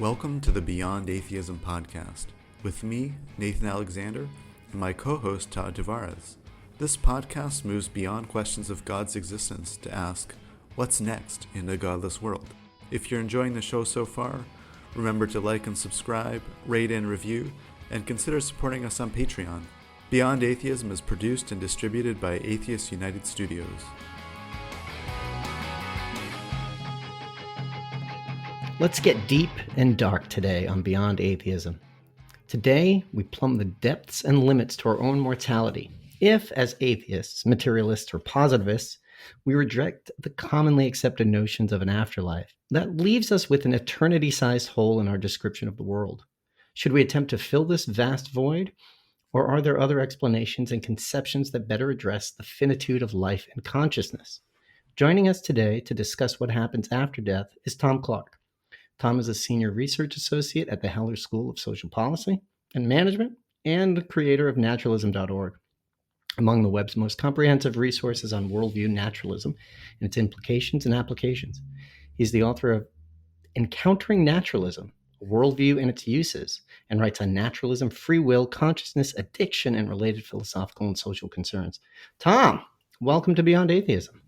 Welcome to the Beyond Atheism podcast with me, Nathan Alexander, and my co-host Todd Tavares. This podcast moves beyond questions of God's existence to ask, what's next in a godless world? If you're enjoying the show so far, remember to like and subscribe, rate and review, and consider supporting us on Patreon. Beyond Atheism is produced and distributed by Atheist United Studios. Let's get deep and dark today on Beyond Atheism. Today, we plumb the depths and limits to our own mortality. If, as atheists, materialists, or positivists, we reject the commonly accepted notions of an afterlife, that leaves us with an eternity-sized hole in our description of the world. Should we attempt to fill this vast void, or are there other explanations and conceptions that better address the finitude of life and consciousness? Joining us today to discuss what happens after death is Tom Clark. Tom is a senior research associate at the Heller School of Social Policy and Management and the creator of naturalism.org, among the web's most comprehensive resources on worldview naturalism and its implications and applications. He's the author of Encountering Naturalism, a Worldview and Its Uses, and writes on naturalism, free will, consciousness, addiction, and related philosophical and social concerns. Tom, welcome to Beyond Atheism.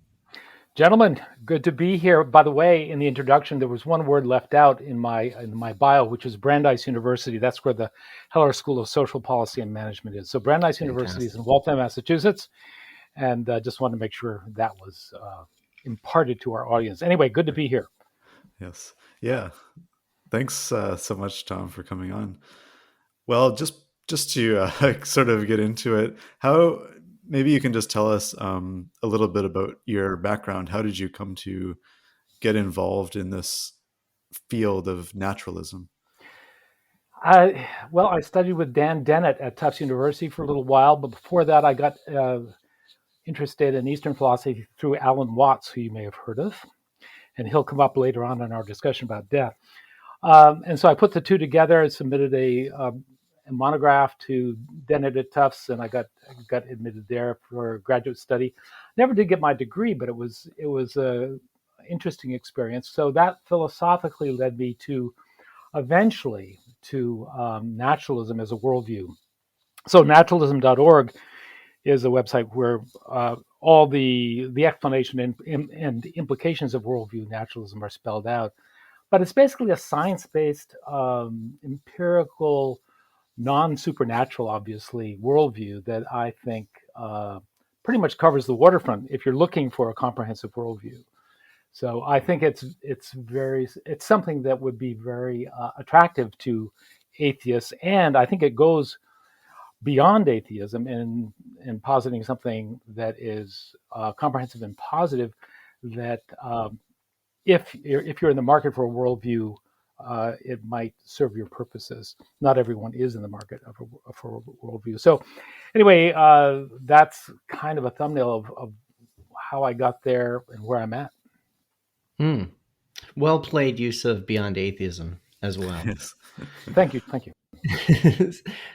Gentlemen, good to be here. By the way, in the introduction, there was one word left out in my bio, which is Brandeis University. That's where the Heller School of Social Policy and Management is. So Brandeis University is in Waltham, Massachusetts, and just wanted to make sure that was imparted to our audience. Anyway, good to be here. Yes. Yeah. Thanks so much, Tom, for coming on. Well, just to sort of get into it, maybe you can just tell us a little bit about your background. How did you come to get involved in this field of naturalism? Well, I studied with Dan Dennett at Tufts University for a little while, but before that I got interested in Eastern philosophy through Alan Watts, who you may have heard of, and he'll come up later on in our discussion about death. And so I put the two together and submitted a monograph to Dennett at Tufts, and I got admitted there for graduate study. Never did get my degree, but it was a interesting experience. So that philosophically led me to eventually to naturalism as a worldview. So naturalism.org is a website where all the explanation and implications of worldview naturalism are spelled out. But it's basically a science-based, empirical, non-supernatural, obviously, worldview that I think pretty much covers the waterfront if you're looking for a comprehensive worldview. So I think it's something that would be very attractive to atheists, and I think it goes beyond atheism in positing something that is comprehensive and positive. That if you're in the market for a worldview, it might serve your purposes. Not everyone is in the market for a worldview. So anyway, that's kind of a thumbnail of how I got there and where I'm at. Well played use of Beyond Atheism as well. Yes. Thank you.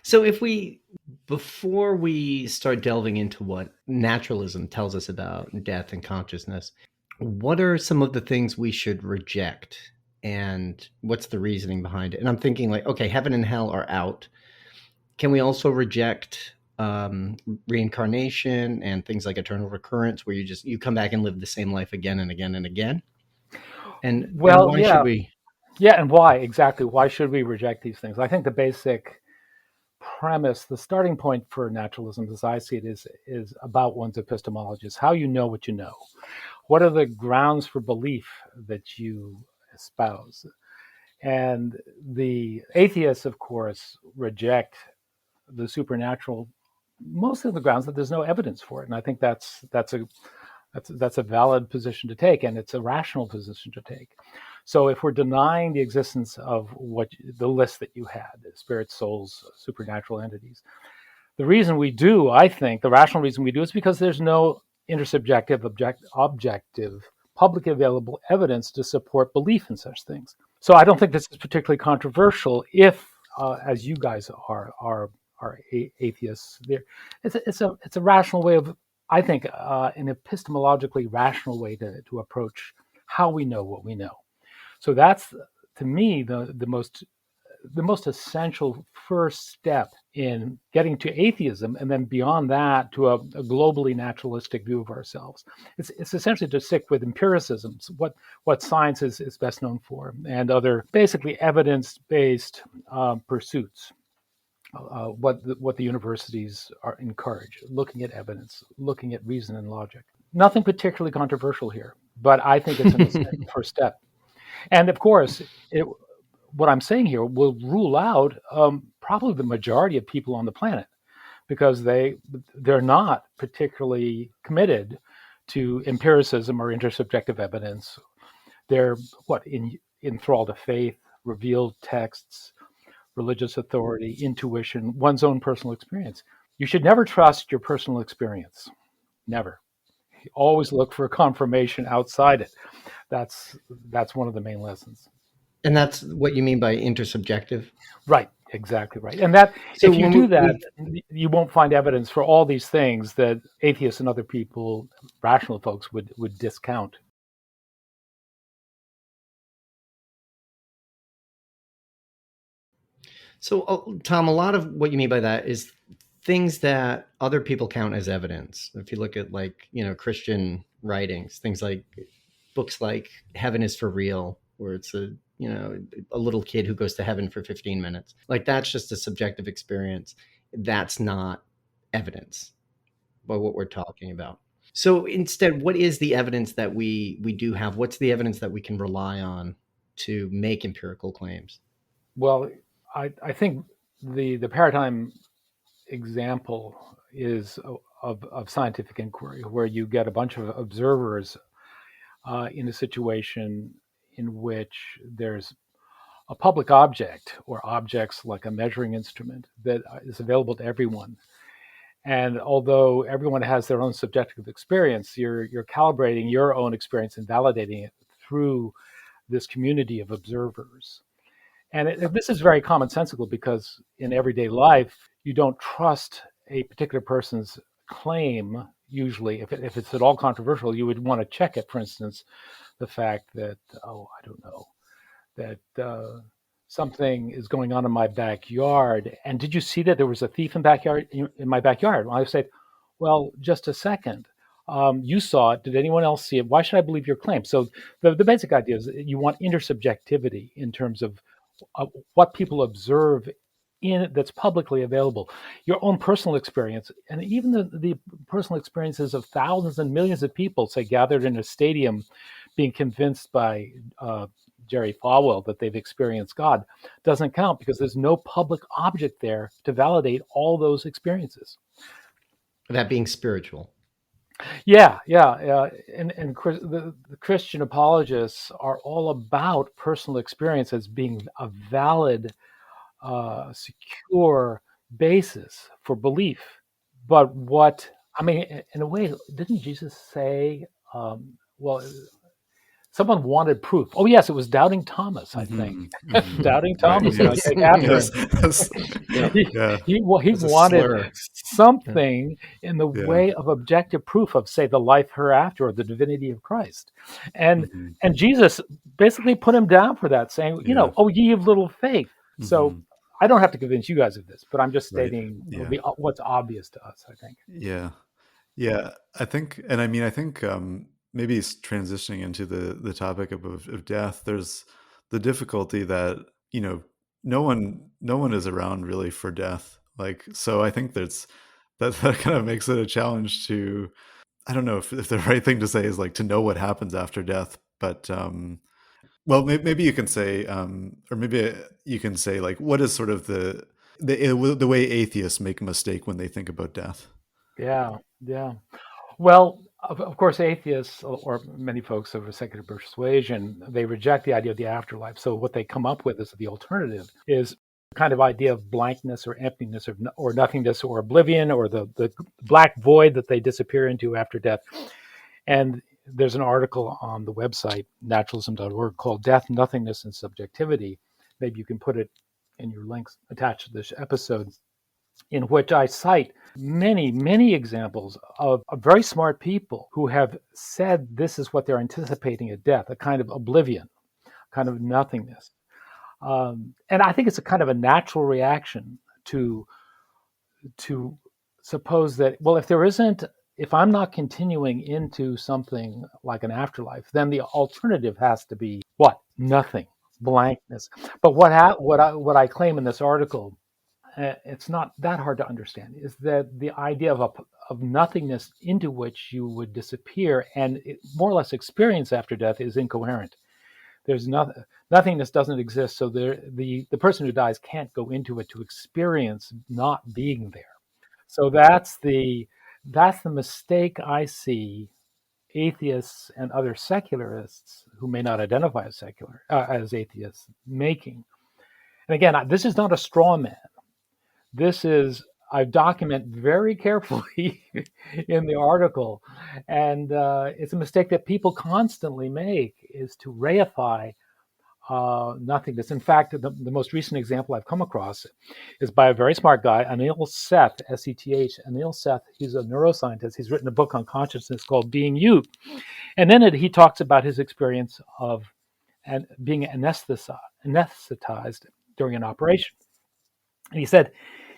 So before we start delving into what naturalism tells us about death and consciousness, what are some of the things we should reject? And what's the reasoning behind it? And I'm thinking like, okay, heaven and hell are out. Can we also reject reincarnation and things like eternal recurrence, where you come back and live the same life again and again and again? And why should we? Yeah, and why exactly? Why should we reject these things? I think the basic premise, the starting point for naturalism, as I see it, is about one's epistemology. It's how you know what you know. What are the grounds for belief that you espouse? And the atheists, of course, reject the supernatural, most of the grounds that there's no evidence for it. And I think that's a valid position to take, and it's a rational position to take. So if we're denying the existence of the list that you had, spirits, souls, supernatural entities, the reason we do, I think, the rational reason we do is because there's no intersubjective, objective, publicly available evidence to support belief in such things. So I don't think this is particularly controversial if, as you guys are atheists. It's a rational way of, I think, an epistemologically rational way to approach how we know what we know. So that's to me, the most essential first step in getting to atheism, and then beyond that to a globally naturalistic view of ourselves. It's essentially to stick with empiricism, what science is best known for, and other basically evidence-based pursuits. What the universities are encourage, looking at evidence, looking at reason and logic. Nothing particularly controversial here, but I think it's an essential first step. And of course, what I'm saying here will rule out probably the majority of people on the planet, because they're not particularly committed to empiricism or intersubjective evidence. They're enthralled to faith, revealed texts, religious authority, intuition, one's own personal experience. You should never trust your personal experience. Never. Always look for confirmation outside it. That's one of the main lessons. And that's what you mean by intersubjective? Right, exactly right. And that So if you do that, you won't find evidence for all these things that atheists and other people, rational folks, would discount. So, Tom, a lot of what you mean by that is things that other people count as evidence. If you look at Christian writings, things like books like Heaven is for Real, where it's a little kid who goes to heaven for 15 minutes. Like, that's just a subjective experience. That's not evidence by what we're talking about. So instead, what is the evidence that we do have? What's the evidence that we can rely on to make empirical claims? Well, I think the paradigm example is of scientific inquiry, where you get a bunch of observers in a situation in which there's a public object or objects like a measuring instrument that is available to everyone. And although everyone has their own subjective experience, you're calibrating your own experience and validating it through this community of observers. And this is very commonsensical, because in everyday life, you don't trust a particular person's claim. Usually, if it's at all controversial, you would want to check it. For instance, the fact that, I don't know, that something is going on in my backyard. And did you see that there was a thief in my backyard? Well, I say, well, just a second. You saw it. Did anyone else see it? Why should I believe your claim? So the basic idea is you want intersubjectivity in terms of what people observe that's publicly available, your own personal experience, and even the personal experiences of thousands and millions of people, say, gathered in a stadium, being convinced by Jerry Falwell that they've experienced God, doesn't count, because there's no public object there to validate all those experiences. That being spiritual. Yeah. And the Christian apologists are all about personal experience as being a valid, secure basis for belief. But in a way, didn't Jesus say, someone wanted proof? Oh, yes, it was Doubting Thomas, I think. Mm-hmm. Doubting Thomas. Right, yes. He wanted something in the way of objective proof of, say, the life hereafter or the divinity of Christ. And Jesus basically put him down for that, saying, oh, ye of little faith. Mm-hmm. So I don't have to convince you guys of this, but I'm just stating what's obvious to us, I think. Yeah. I think, maybe transitioning into the topic of death, there's the difficulty that, no one is around really for death. So I think that kind of makes it a challenge to, I don't know if the right thing to say is to know what happens after death, but, well, maybe you can say, or maybe you can say, what is sort of the way atheists make a mistake when they think about death? Yeah. Well, of course, atheists, or many folks of a secular persuasion, they reject the idea of the afterlife. So what they come up with as the alternative is a kind of idea of blankness or emptiness or nothingness or oblivion, or the black void that they disappear into after death. And there's an article on the website, naturalism.org, called Death, Nothingness, and Subjectivity. Maybe you can put it in your links attached to this episode, in which I cite many, many examples of very smart people who have said this is what they're anticipating at death, a kind of oblivion, kind of nothingness. And I think it's a kind of a natural reaction to to suppose that, well, if I'm not continuing into something like an afterlife, then the alternative has to be what? Nothing, blankness. But what I claim in this article, it's not that hard to understand, is that the idea of nothingness into which you would disappear and more or less experience after death is incoherent. There's nothing, nothingness doesn't exist, so the person who dies can't go into it to experience not being there. So that's the mistake I see atheists and other secularists who may not identify as secular as atheists making. And again, this is not a straw man. This is, I document very carefully in the article, and it's a mistake that people constantly make, is to reify nothingness. In fact, the most recent example I've come across is by a very smart guy, Anil Seth, S-E-T-H. Anil Seth, he's a neuroscientist. He's written a book on consciousness called Being You. And in it, he talks about his experience of being anesthetized during an operation. And he said,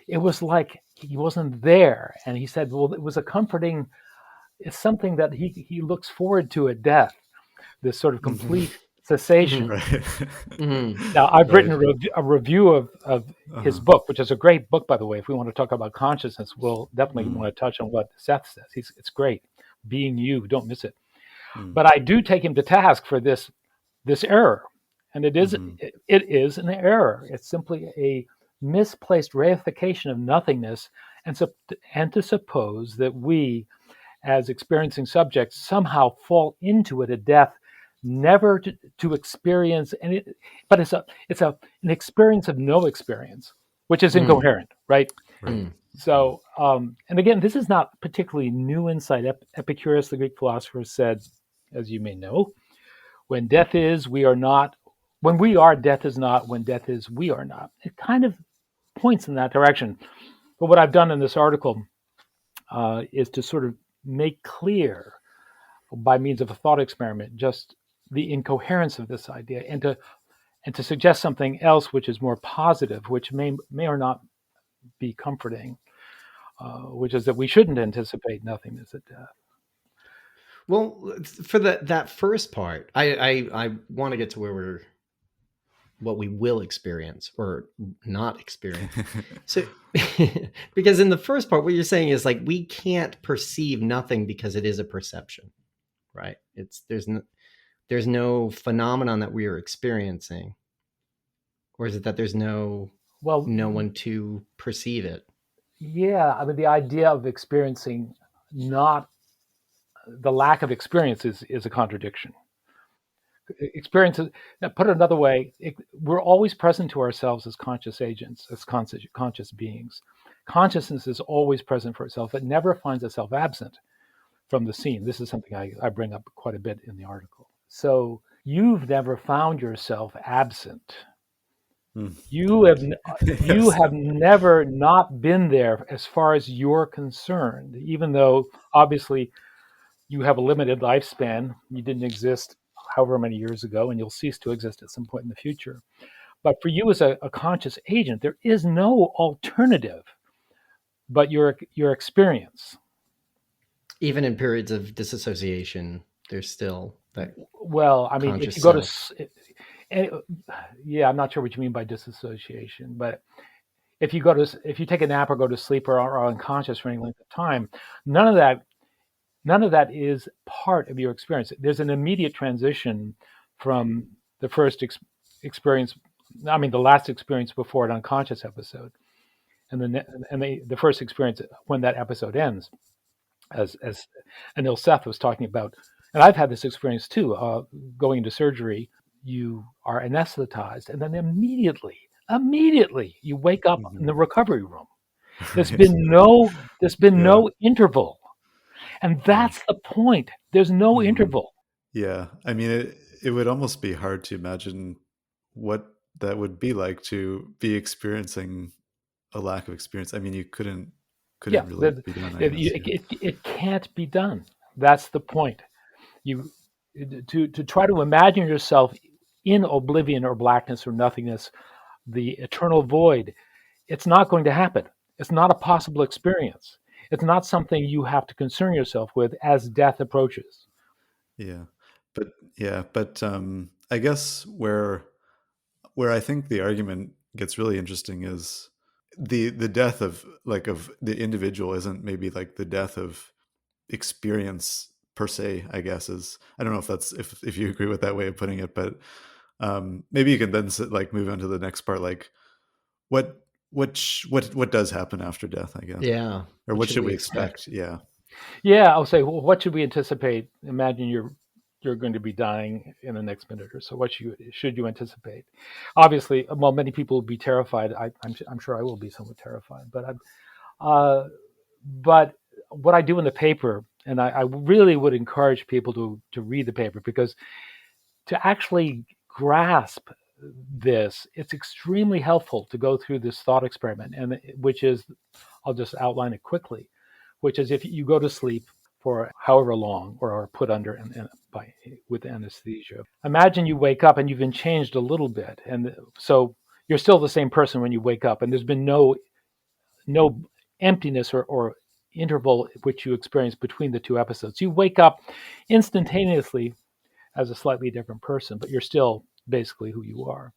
it was like he wasn't there. And he said, well, it was it's something that he looks forward to at death, this sort of complete cessation. Right. Now, I've Right. written a review of his book, which is a great book, by the way. If we want to talk about consciousness, we'll definitely want to touch on what Seth says. It's great. Being You, don't miss it. But I do take him to task for this error. And it is an error. It's simply a misplaced reification of nothingness, and to suppose that we, as experiencing subjects, somehow fall into it at death, never to experience any. But it's an experience of no experience, which is incoherent, right? Right. So, and again, this is not particularly new insight. Epicurus, the Greek philosopher, said, as you may know, when death is, we are not. When we are, death is not. When death is, we are not. It kind of points in that direction. But what I've done in this article is to sort of make clear, by means of a thought experiment, just the incoherence of this idea, and to suggest something else which is more positive, which may or not be comforting, which is that we shouldn't anticipate nothingness at death. Well, for that first part, I want to get to what we will experience or not experience. So, because in the first part, what you're saying is like we can't perceive nothing because it is a perception, right? There's no phenomenon that we are experiencing, or is it that there's no one to perceive it? Yeah, I mean, the idea of experiencing not the lack of experience is a contradiction. Experiences, now put it another way, we're always present to ourselves as conscious agents, as conscious beings. Consciousness is always present for itself. It never finds itself absent from the scene. This is something I bring up quite a bit in the article. So you've never found yourself absent. You have never not been there as far as you're concerned, even though obviously you have a limited lifespan. You didn't exist however many years ago, and you'll cease to exist at some point in the future. But for you as a conscious agent, there is no alternative but your experience. Even in periods of disassociation, there's still that. Well, I mean, if you go to, yeah, I'm not sure what you mean by disassociation, but if you take a nap or go to sleep or are unconscious for any length of time, none of that is part of your experience. There's an immediate transition from the first experience, I mean, the last experience before an unconscious episode, and the first experience when that episode ends, as Anil Seth was talking about. And I've had this experience too, going into surgery. You are anesthetized, and then immediately you wake up in the recovery room. There's been no interval. And that's the point. There's no interval. Yeah. I mean, it would almost be hard to imagine what that would be like to be experiencing a lack of experience. I mean, you couldn't really be done. It can't be done. That's the point. To try to imagine yourself in oblivion or blackness or nothingness, the eternal void, it's not going to happen. It's not a possible experience. It's not something you have to concern yourself with as death approaches. Yeah. But yeah, but I guess where I think the argument gets really interesting is the death of of the individual isn't maybe like the death of experience per se, I guess. Is I don't know if that's if you agree with that way of putting it, but maybe you can then like move on to the next part, like what what does happen after death, I guess, Yeah. or What what should should we we expect? expect? Yeah. Yeah, I'll say, well, what should we anticipate? Imagine you're going to be dying in the next minute or so. What should you anticipate? Obviously, well, many people will be terrified. I'm sure I will be somewhat terrified. But what I do in the paper, and I really would encourage people to read the paper, because to actually grasp this, it's extremely helpful to go through this thought experiment, and which is, I'll just outline it quickly, which is if you go to sleep for however long or are put under and by with anesthesia. Imagine you wake up and you've been changed a little bit, and so you're still the same person when you wake up, and there's been no emptiness or interval which you experience between the two episodes. You wake up instantaneously as a slightly different person, but you're still basically who you are.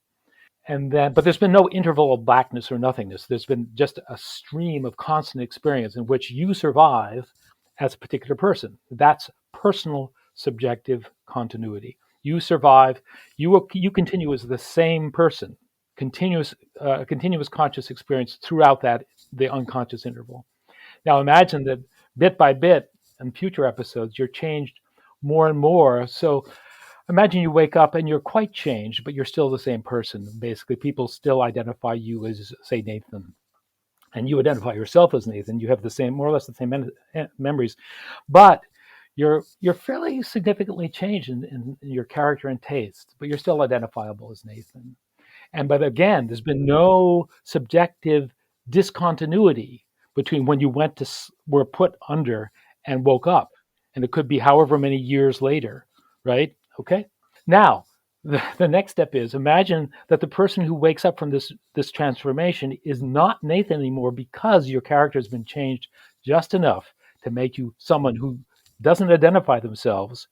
And then, but there's been no interval of blackness or nothingness. There's been just a stream of constant experience in which you survive as a particular person. That's personal subjective continuity. You survive. You continue as the same person. Continuous conscious experience throughout the unconscious interval. Now imagine that bit by bit in future episodes, you're changed more and more. So imagine you wake up and you're quite changed, but you're still the same person. Basically, people still identify you as, say, Nathan, and you identify yourself as Nathan. You have the same, more or less the same memories, but you're fairly significantly changed in your character and taste, but you're still identifiable as Nathan. But again, there's been no subjective discontinuity between when you were put under and woke up, and it could be however many years later, right? Okay. Now, the next step is imagine that the person who wakes up from this transformation is not Nathan anymore, because your character has been changed just enough to make you someone who doesn't identify themselves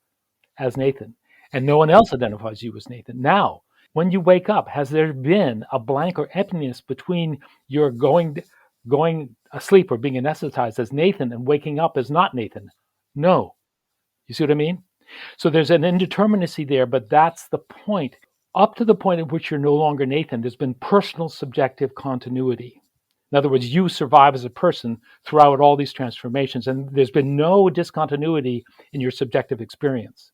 as Nathan, and no one else identifies you as Nathan. Now, when you wake up, has there been a blank or emptiness between your going asleep or being anesthetized as Nathan and waking up as not Nathan? No. You see what I mean? So there's an indeterminacy there, but that's the point. Up to the point at which you're no longer Nathan, there's been personal subjective continuity. In other words, you survive as a person throughout all these transformations, and there's been no discontinuity in your subjective experience.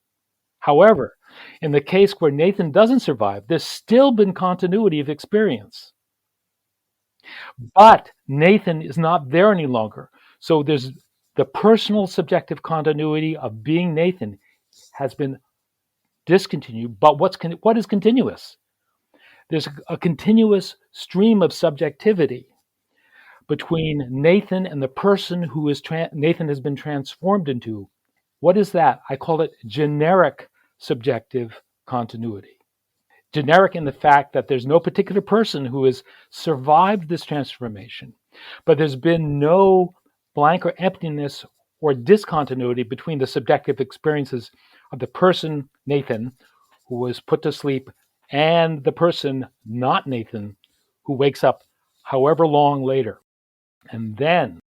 However, in the case where Nathan doesn't survive, there's still been continuity of experience. But Nathan is not there any longer. So there's the personal subjective continuity of being Nathan has been discontinued. But what is continuous? There's a continuous stream of subjectivity between Nathan and the person who Nathan has been transformed into. What is that? I call it generic subjective continuity. Generic in the fact that there's no particular person who has survived this transformation, but there's been no blank or emptiness or discontinuity between the subjective experiences of the person, Nathan, who was put to sleep, and the person, not Nathan, who wakes up however long later. And then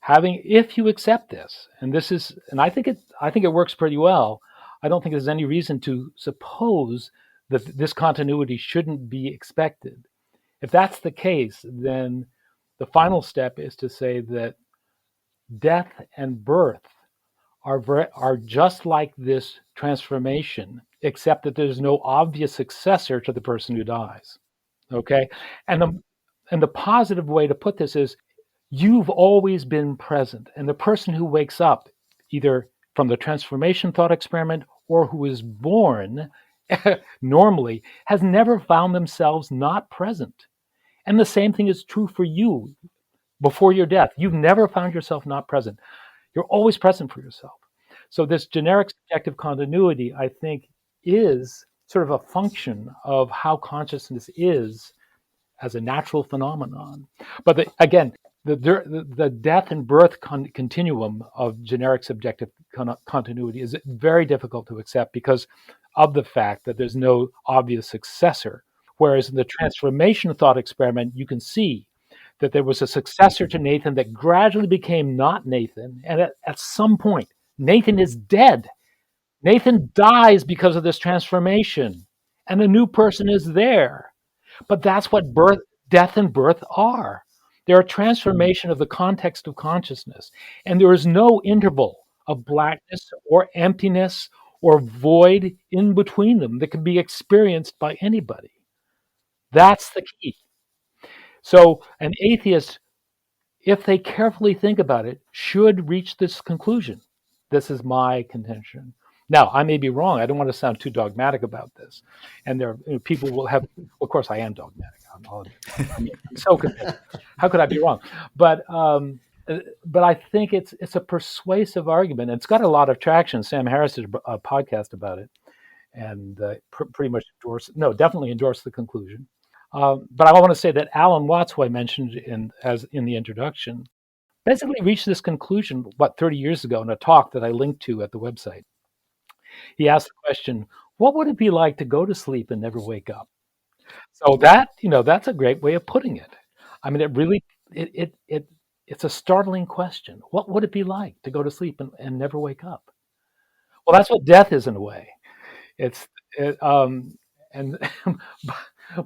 if you accept this, and I think it works pretty well. I don't think there's any reason to suppose that this continuity shouldn't be expected. If that's the case, then the final step is to say that death and birth are just like this transformation, except that there's no obvious successor to the person who dies. Okay, and the positive way to put this is you've always been present, and the person who wakes up, either from the transformation thought experiment or who is born normally, has never found themselves not present. And the same thing is true for you before your death. You've never found yourself not present. You're always present for yourself. So this generic subjective continuity, I think, is sort of a function of how consciousness is as a natural phenomenon. But again, the death and birth continuum of generic subjective continuity is very difficult to accept because of the fact that there's no obvious successor. Whereas in the transformation thought experiment, you can see that there was a successor to Nathan that gradually became not Nathan. And at some point, Nathan is dead. Nathan dies because of this transformation, and a new person is there. But that's what death and birth are. They're a transformation of the context of consciousness. And there is no interval of blackness or emptiness or void in between them that can be experienced by anybody. That's the key. So an atheist, if they carefully think about it, should reach this conclusion. This is my contention. Now, I may be wrong. I don't want to sound too dogmatic about this. And people will have, of course, I am dogmatic. I'm so convinced. How could I be wrong? But I think it's a persuasive argument. It's got a lot of traction. Sam Harris did a podcast about it, and pretty much definitely endorsed the conclusion. But I want to say that Alan Watts, who I mentioned in the introduction, basically reached this conclusion 30 years ago in a talk that I linked to at the website. He asked the question, what would it be like to go to sleep and never wake up? So that's a great way of putting it. I mean, it really, it's a startling question. What would it be like to go to sleep and never wake up? Well, that's what death is in a way.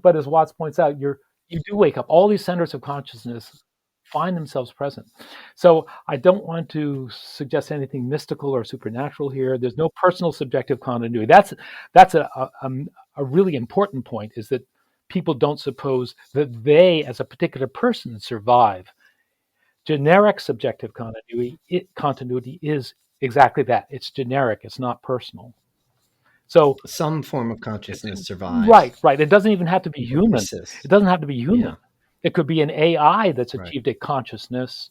But as Watts points out, you do wake up. All these centers of consciousness find themselves present. So I don't want to suggest anything mystical or supernatural here. There's no personal subjective continuity. That's a really important point, is that people don't suppose that they, as a particular person, survive. Generic subjective continuity is exactly that. It's generic. It's not personal. So some form of consciousness survives. Right. It doesn't even have to be human. It doesn't have to be human. Yeah. It could be an AI that's achieved a consciousness,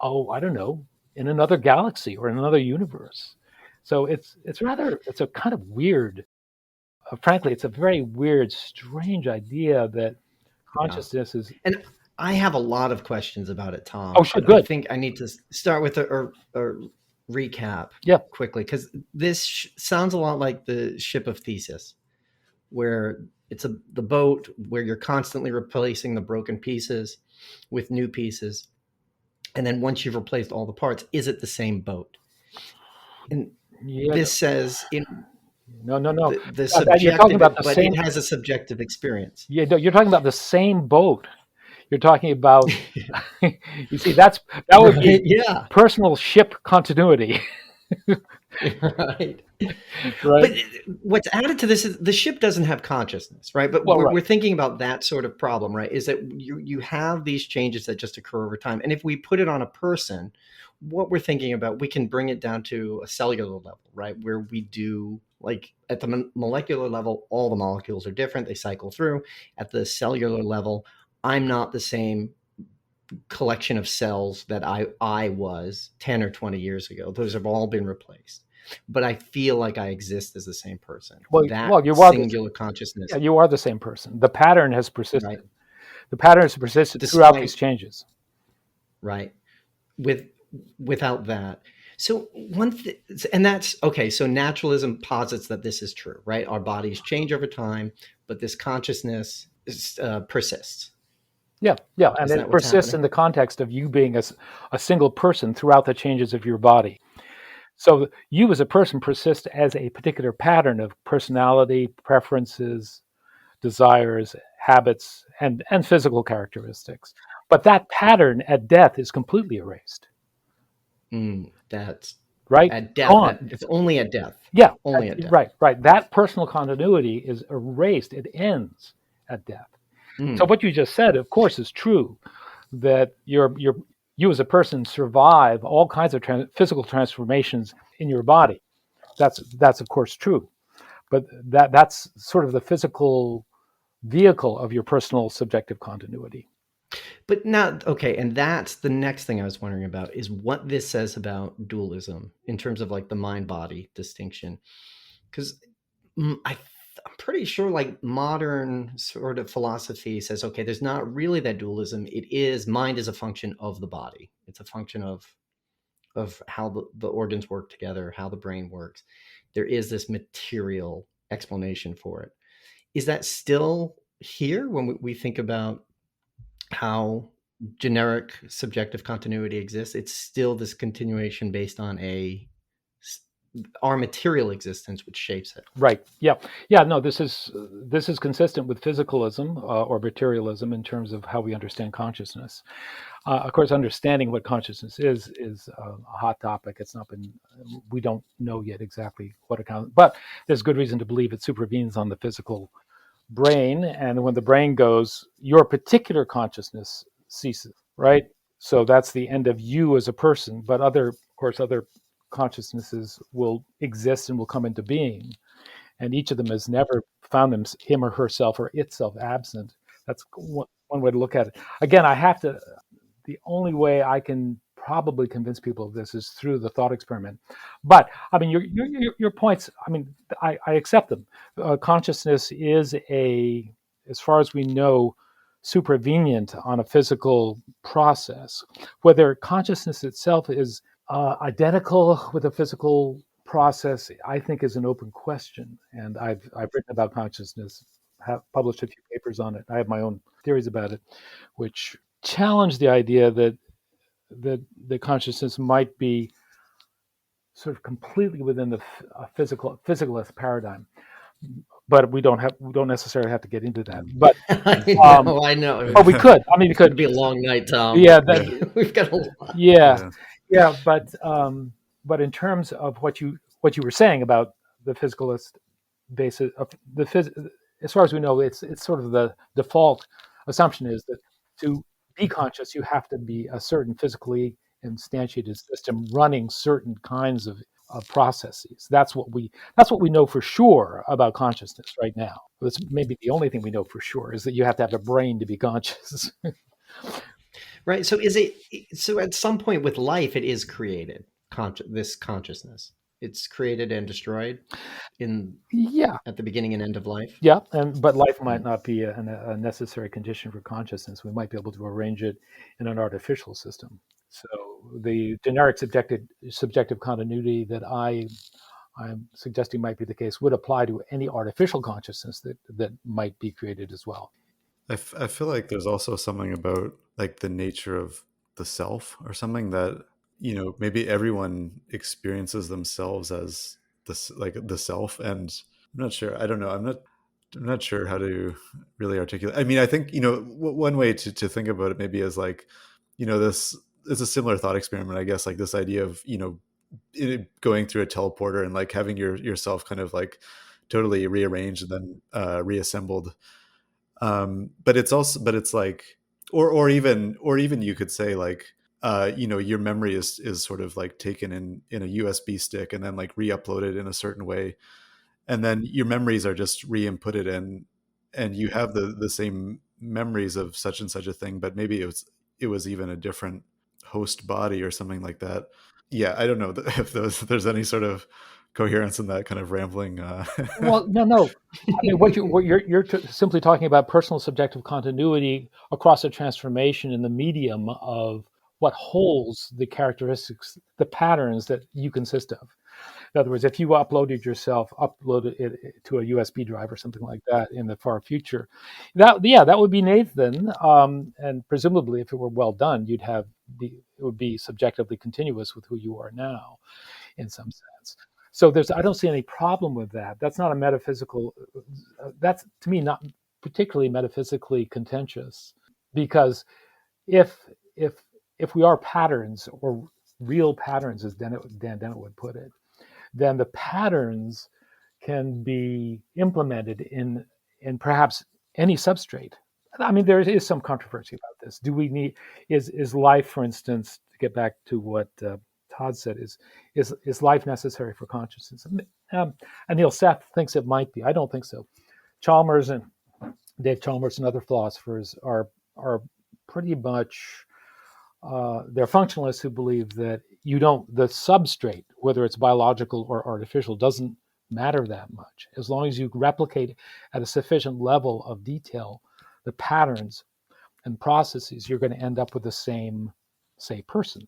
I don't know, in another galaxy or in another universe. So it's a kind of weird, frankly, it's a very weird, strange idea that consciousness is. And I have a lot of questions about it, Tom. Oh, sure, good. I think I need to start with a recap quickly, because this sounds a lot like the ship of Theseus, where it's the boat where you're constantly replacing the broken pieces with new pieces. And then once you've replaced all the parts, is it the same boat? And this says no. The subjective, but it has a subjective experience. Yeah, no, you're talking about the same boat. You're talking about, you see, that would be personal ship continuity. Right. But what's added to this is the ship doesn't have consciousness, right? But we're thinking about that sort of problem, right? Is that you have these changes that just occur over time. And if we put it on a person, what we're thinking about, we can bring it down to a cellular level, right? Where we do, like at the molecular level, all the molecules are different. They cycle through. At the cellular level, I'm not the same collection of cells that I was 10 or 20 years ago. Those have all been replaced. But I feel like I exist as the same person. You are singular consciousness. Yeah, you are the same person. The pattern has persisted. Right. The pattern has persisted throughout these changes. Right. Without that. So and that's okay. So naturalism posits that this is true, right? Our bodies change over time, but this consciousness persists. Yeah, and it persists in the context of you being a single person throughout the changes of your body. So you as a person persist as a particular pattern of personality, preferences, desires, habits, and physical characteristics. But that pattern at death is completely erased. That's right. At death, it's only at death. Yeah, only at death. Right. That personal continuity is erased. It ends at death. So what you just said, of course, is true, that you as a person survive all kinds of physical transformations in your body. That's of course true, but that's sort of the physical vehicle of your personal subjective continuity. But now, okay, and that's the next thing I was wondering about, is what this says about dualism in terms of like the mind-body distinction. Because I I'm pretty sure like modern sort of philosophy says, okay, there's not really that dualism. It is mind is a function of the body. It's a function of how the organs work together, how the brain works. There is this material explanation for it. Is that still here when we think about how generic subjective continuity exists? It's still this continuation based on our material existence, which shapes it. Right. Yeah. Yeah. No, this is consistent with physicalism or materialism in terms of how we understand consciousness. Of course, understanding what consciousness is a hot topic. It's not been. We don't know yet exactly what it counts, but there's good reason to believe it supervenes on the physical brain, and when the brain goes, your particular consciousness ceases. Right. So that's the end of you as a person. But of course, other consciousnesses will exist and will come into being, and each of them has never found him or herself or itself absent. That's one way to look at it. Again, the only way I can probably convince people of this is through the thought experiment. But I mean, your points. I mean, I accept them. Consciousness is as far as we know, supervenient on a physical process. Whether consciousness itself is identical with a physical process, I think, is an open question. And I've written about consciousness, have published a few papers on it. I have my own theories about it, which challenge the idea that the consciousness might be sort of completely within the physicalist paradigm. But we don't necessarily have to get into that. But I know. but we could. I mean, we could. It'd be a long night, Tom. Yeah, we've got a lot. Yeah. But in terms of what you were saying about the physicalist basis of as far as we know, it's sort of the default assumption is that to be conscious, you have to be a certain physically instantiated system running certain kinds of processes. That's what we know for sure about consciousness right now. That's maybe the only thing we know for sure is that you have to have a brain to be conscious. Right. So at some point with life, it is created, this consciousness. It's created and destroyed at the beginning and end of life. Yeah, but life might not be a necessary condition for consciousness. We might be able to arrange it in an artificial system. So the generic subjective continuity that I'm suggesting might be the case would apply to any artificial consciousness that might be created as well. I feel like there's also something about like the nature of the self or something that, maybe everyone experiences themselves as this, like the self. And I'm not sure. I don't know. I'm not sure how to really articulate. I mean, I think, one way to think about it maybe is like, this is a similar thought experiment, I guess, like this idea of, going through a teleporter and like having yourself kind of like totally rearranged and then reassembled. But it's like, or even you could say like, your memory is sort of like taken in a USB stick and then like re-uploaded in a certain way. And then your memories are just re-inputted in, and you have the same memories of such and such a thing, but maybe it was even a different host body or something like that. Yeah. I don't know if there's any sort of coherence in that kind of rambling. Well, no. I mean, what you're simply talking about personal subjective continuity across a transformation in the medium of what holds the characteristics, the patterns that you consist of. In other words, if you uploaded it to a USB drive or something like that in the far future, that would be Nathan. And presumably, if it were well done, it would be subjectively continuous with who you are now, in some sense. So I don't see any problem with that. That's not a metaphysical. That's to me not particularly metaphysically contentious, because if we are patterns or real patterns, as Dan Dennett would put it, then the patterns can be implemented in perhaps any substrate. I mean, there is some controversy about this. Do we need is life, for instance, to get back to what Todd said, is life necessary for consciousness? Anil Seth thinks it might be. I don't think so. Dave Chalmers and other philosophers are pretty much they're functionalists who believe that the substrate, whether it's biological or artificial, doesn't matter that much. As long as you replicate at a sufficient level of detail the patterns and processes, you're going to end up with the same, say, person.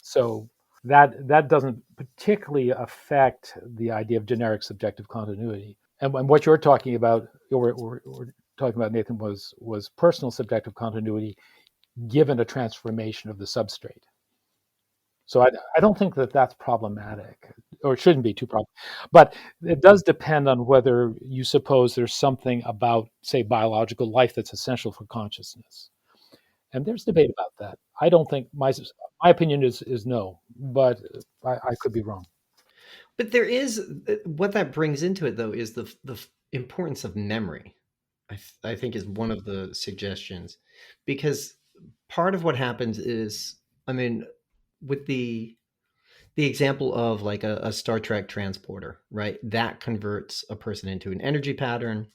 So that doesn't particularly affect the idea of generic subjective continuity. And what you're talking about, we're talking about, Nathan, was personal subjective continuity given a transformation of the substrate. So I don't think that that's problematic, or it shouldn't be too problematic. But it does depend on whether you suppose there's something about, say, biological life that's essential for consciousness. And there's debate about that. I don't think my opinion is no, but I could be wrong. But there is what that brings into it, though, is the importance of memory. I think is one of the suggestions, because part of what happens is, I mean, with the example of like a Star Trek transporter, right? That converts a person into an energy pattern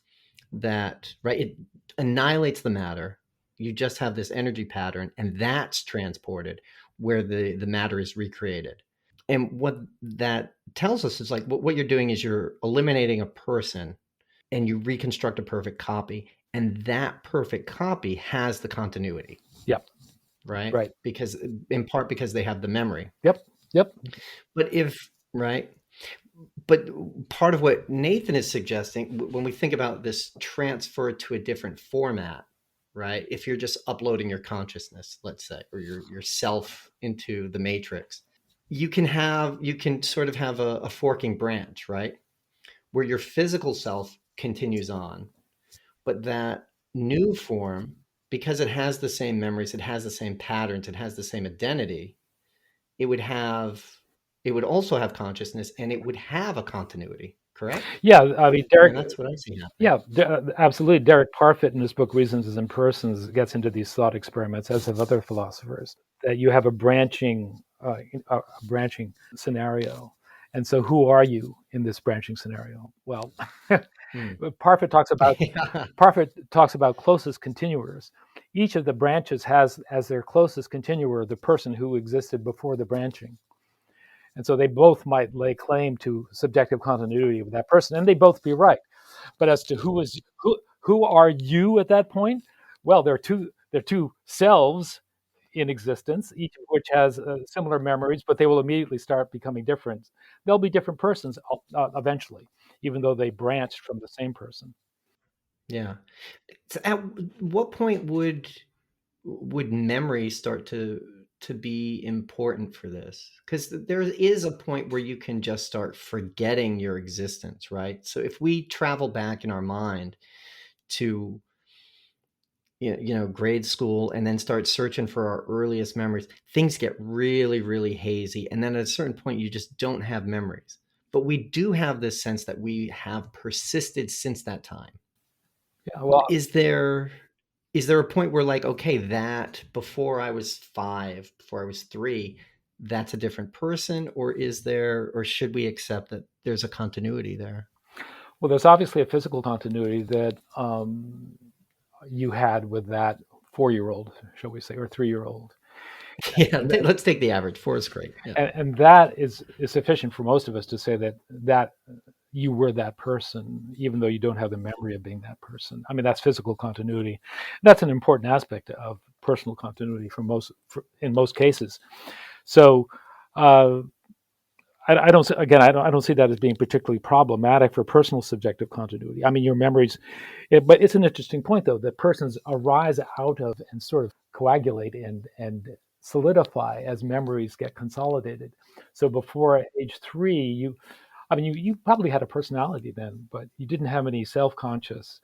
that, right? It annihilates the matter. You just have this energy pattern, and that's transported where the matter is recreated. And what that tells us is like what you're doing is you're eliminating a person and you reconstruct a perfect copy. And that perfect copy has the continuity. Yep. Right. Right. Because in part because they have the memory. Yep. Yep. But right. But part of what Nathan is suggesting, when we think about this transfer to a different format, right? If you're just uploading your consciousness, let's say, or your self into the matrix, you can sort of have a forking branch, right? Where your physical self continues on, but that new form, because it has the same memories, it has the same patterns, it has the same identity, it would also have consciousness, and it would have a continuity, correct? Yeah, I mean, I Derek. mean, that's what I see happening. Yeah, absolutely. Derek Parfit, in his book Reasons and Persons, gets into these thought experiments, as have other philosophers, that you have a branching scenario. And so, who are you in this branching scenario? Well, Parfit talks about closest continuers. Each of the branches has as their closest continuer the person who existed before the branching. And so they both might lay claim to subjective continuity with that person, and they both be right. But as to who are you at that point? Well, there are two selves in existence, each of which has similar memories, but they will immediately start becoming different. They'll be different persons eventually, even though they branched from the same person. Yeah. So at what point would memory start to be important for this? Because there is a point where you can just start forgetting your existence, right? So if we travel back in our mind to grade school and then start searching for our earliest memories, things get really, really hazy, and then at a certain point you just don't have memories, but we do have this sense that we have persisted since that time. Yeah, well, Is there a point where, like, okay, that before I was 5, before I was 3, that's a different person, or should we accept that there's a continuity there? well, there's obviously a physical continuity that you had with that 4-year-old, shall we say, or 3-year-old. Yeah, let's take the average. 4 is great. Yeah. And that is sufficient for most of us to say that you were that person, even though you don't have the memory of being that person. I mean, that's physical continuity. That's an important aspect of personal continuity in most cases. So, I don't see that as being particularly problematic for personal subjective continuity. I mean, your memories, but it's an interesting point though that persons arise out of and sort of coagulate and solidify as memories get consolidated. So before age 3, you probably had a personality then, but you didn't have any self-conscious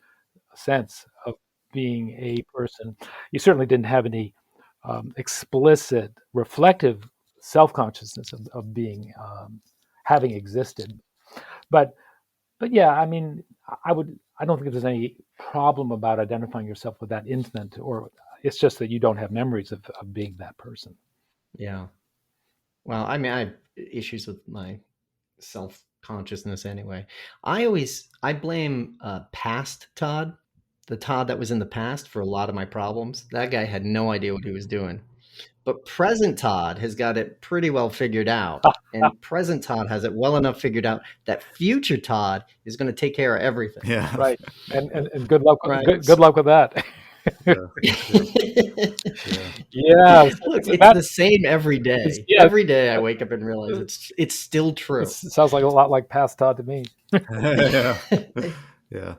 sense of being a person. You certainly didn't have any explicit reflective self-consciousness of being having existed. But yeah, I mean, I don't think there's any problem about identifying yourself with that infant, or it's just that you don't have memories of being that person. Yeah. Well, I mean, I have issues with my self-consciousness anyway. I blame past Todd, the Todd that was in the past, for a lot of my problems. That guy had no idea what he was doing. But present Todd has got it pretty well figured out. And present Todd has it well enough figured out that future Todd is going to take care of everything. Yeah. Right. And good luck. Right. Good luck with that. Yeah. Yeah. Yeah. Look, So it's the same every it's, day. yeah. Every day I wake up and realize it's still It true. sounds like a lot like past Todd to me. Yeah.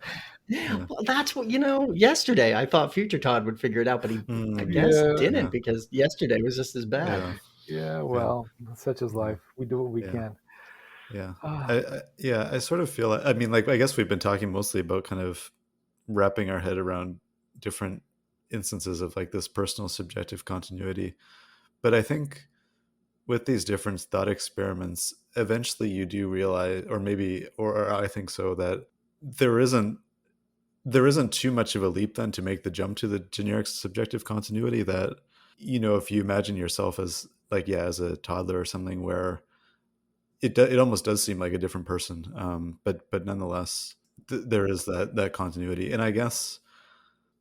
Yeah. Well, that's what, yesterday I thought future Todd would figure it out, but he, I guess, Yeah. didn't Yeah. because yesterday was just as bad. Yeah. Yeah. Well, such is life. We do what we Yeah. can. Yeah. Ah, I sort of feel I mean, like, I guess we've been talking mostly about kind of wrapping our head around different instances of like this personal subjective continuity. But I think with these different thought experiments, eventually you do realize, or I think so, that there isn't too much of a leap then to make the jump to the generic subjective continuity. That, if you imagine yourself as like, yeah, as a toddler or something, where it almost does seem like a different person, but nonetheless there is that continuity. And I guess,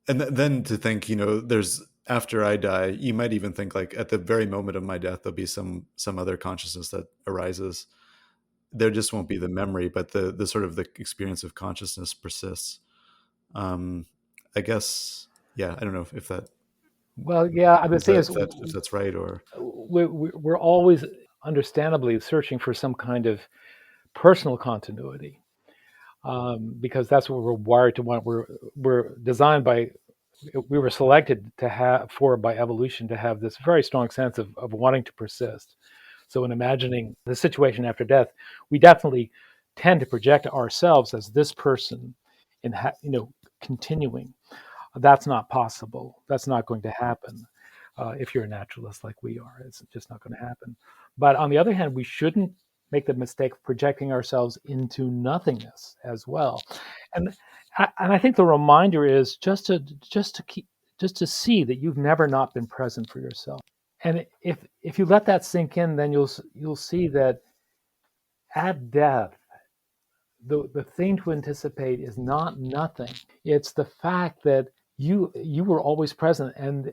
and then to think, there's, after I die, you might even think like at the very moment of my death there'll be some other consciousness that arises. There just won't be the memory, but the sort of the experience of consciousness persists. um I guess, yeah, I don't know if that well, yeah. The if thing that is, if that's right, or we're always understandably searching for some kind of personal continuity, because that's what we're wired to want. We're designed by, we were selected to have for by evolution to have this very strong sense of wanting to persist. So in imagining the situation after death, we definitely tend to project ourselves as this person and continuing. That's not possible. That's not going to happen. If you're a naturalist like we are, it's just not going to happen. But on the other hand, we shouldn't make the mistake of projecting ourselves into nothingness as well. And I think the reminder is just to see that you've never not been present for yourself. And if you let that sink in, then you'll see that at death, the thing to anticipate is not nothing. It's the fact that you were always present, and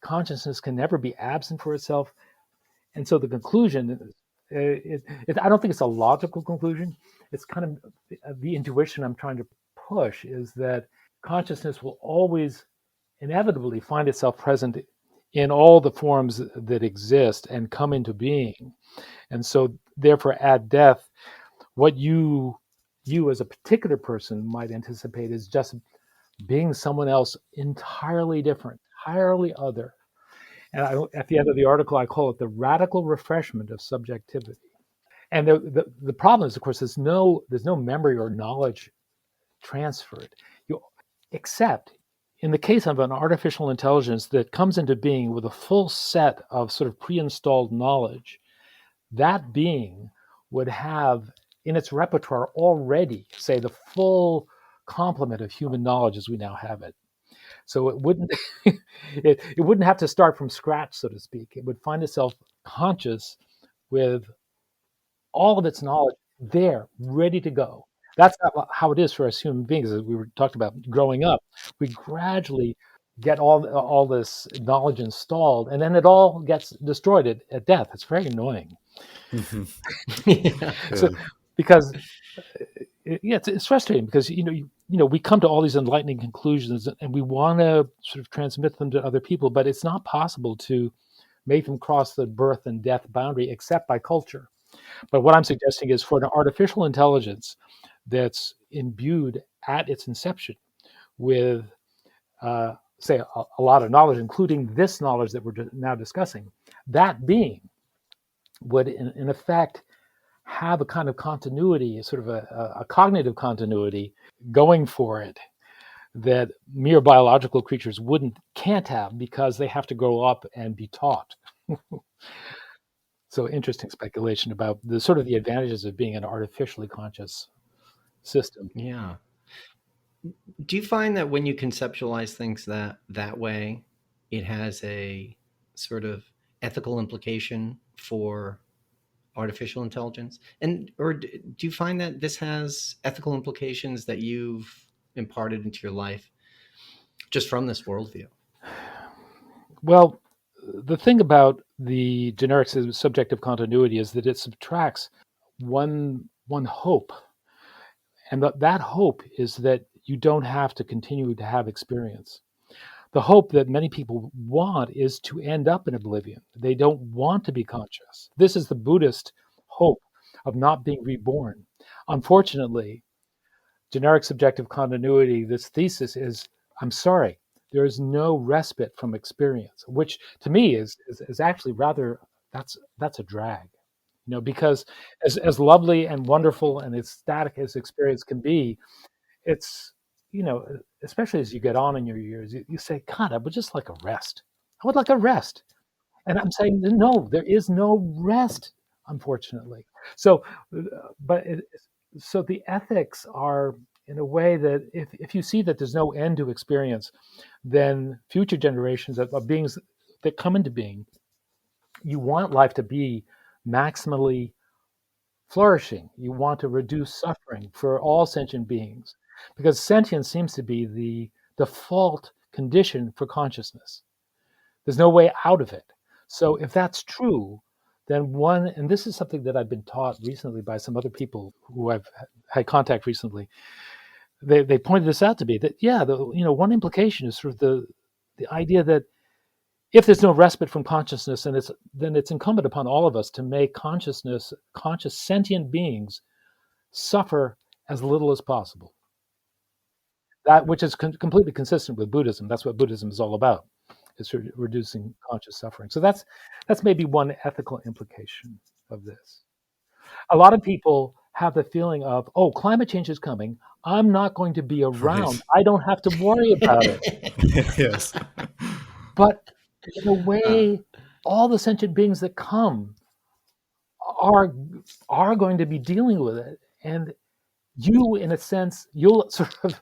consciousness can never be absent for itself. And so the conclusion I don't think it's a logical conclusion. It's kind of the intuition I'm trying to push, is that consciousness will always inevitably find itself present in all the forms that exist and come into being. And so therefore at death, what you as a particular person might anticipate is just being someone else entirely different, entirely other. And at the end of the article, I call it the radical refreshment of subjectivity. And the problem is, of course, there's no memory or knowledge transferred. You, except in the case of an artificial intelligence that comes into being with a full set of sort of pre-installed knowledge, that being would have in its repertoire already, say, the full complement of human knowledge as we now have it. So it wouldn't it wouldn't have to start from scratch, so to speak. It would find itself conscious with all of its knowledge there, ready to go. That's how it is for us human beings, as we were talked about growing up. We gradually get all this knowledge installed, and then it all gets destroyed at death. It's very annoying. Yeah. So, because yeah, it's frustrating because we come to all these enlightening conclusions and we want to sort of transmit them to other people, but it's not possible to make them cross the birth and death boundary except by culture. But what I'm suggesting is for an artificial intelligence that's imbued at its inception with, say, a lot of knowledge, including this knowledge that we're now discussing, that being would, in effect, have a kind of continuity, sort of a cognitive continuity going for it that mere biological creatures can't have because they have to grow up and be taught. So interesting speculation about the sort of the advantages of being an artificially conscious system. Yeah. Do you find that when you conceptualize things that way, it has a sort of ethical implication for artificial intelligence? And or do you find that this has ethical implications that you've imparted into your life just from this worldview? Well, the thing about the generic subjective continuity is that it subtracts one hope, and that hope is that you don't have to continue to have experience. The hope that many people want is to end up in oblivion. They don't want to be conscious. This is the Buddhist hope of not being reborn. Unfortunately, generic subjective continuity, this thesis is, I'm sorry, there is no respite from experience, which to me is actually rather, that's a drag, because as lovely and wonderful and ecstatic as experience can be, it's, especially as you get on in your years, you say, God, I would just like a rest. I would like a rest. And I'm saying, no, there is no rest, unfortunately. So, but so the ethics are in a way that if you see that there's no end to experience, then future generations of beings that come into being, you want life to be maximally flourishing. You want to reduce suffering for all sentient beings, because sentience seems to be the default condition for consciousness. There's no way out of it. So if that's true, then and this is something that I've been taught recently by some other people who I've had contact recently. They pointed this out to me that, yeah, one implication is sort of the idea that if there's no respite from consciousness, then it's incumbent upon all of us to make conscious sentient beings suffer as little as possible. That which is completely consistent with Buddhism. That's what Buddhism is all about, is reducing conscious suffering. So that's maybe one ethical implication of this. A lot of people have the feeling of, oh, climate change is coming. I'm not going to be around. Right. I don't have to worry about it. Yes. But in a way, all the sentient beings that come are going to be dealing with it, and you, in a sense, you'll sort of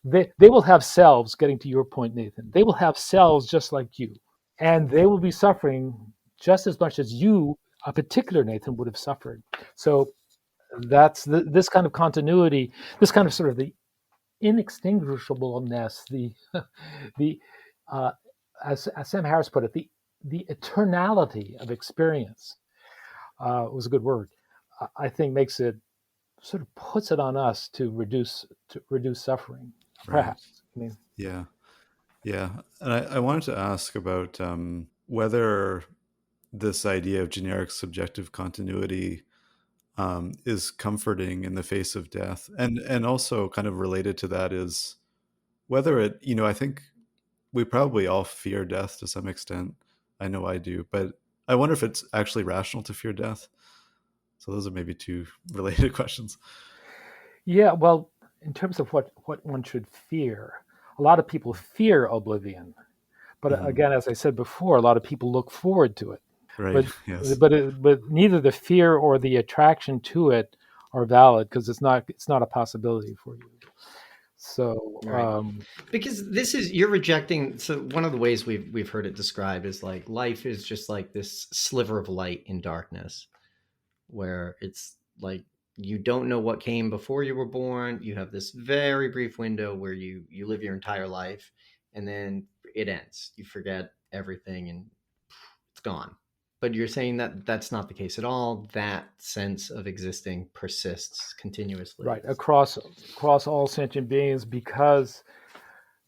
they will have selves. Getting to your point, Nathan, they will have selves just like you, and they will be suffering just as much as you, a particular Nathan, would have suffered. So that's this kind of continuity, this kind of sort of the inextinguishableness, the as Sam Harris put it, the eternality of experience was a good word. I think makes it, sort of puts it on us to reduce suffering, perhaps. Right. I mean, Yeah. Yeah. And I wanted to ask about whether this idea of generic subjective continuity is comforting in the face of death, and also kind of related to that is whether it, I think we probably all fear death to some extent. I know I do, but I wonder if it's actually rational to fear death. So those are maybe two related questions. yeah. Well, in terms of what one should fear, a lot of people fear oblivion, but Mhm. again, as I said before, a lot of people look forward to it. Right. But Yes. but neither the fear or the attraction to it are valid, because it's not a possibility for you. So Right. Because this is, you're rejecting. So one of the ways we've heard it described is like life is just like this sliver of light in darkness, where it's like you don't know what came before you were born. You have this very brief window where you live your entire life, and then it ends. You forget everything, and it's gone. But you're saying that that's not the case at all. That sense of existing persists continuously. right, across all sentient beings, because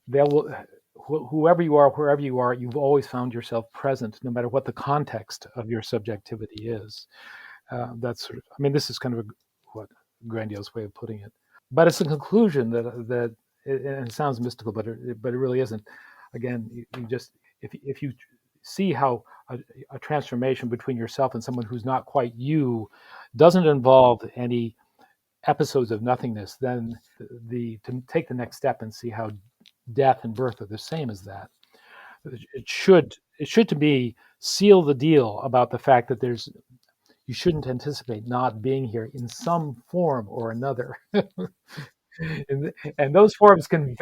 they will, whoever you are, wherever you are, you've always found yourself present, no matter what the context of your subjectivity is. That's sort of, I mean, this is kind of what grandiose way of putting it, but it's a conclusion that and it sounds mystical, but it really isn't. Again, you just, if you see how a transformation between yourself and someone who's not quite you doesn't involve any episodes of nothingness, then to take the next step and see how death and birth are the same as that. It should to me seal the deal about the fact that you shouldn't anticipate not being here in some form or another. And those forms can,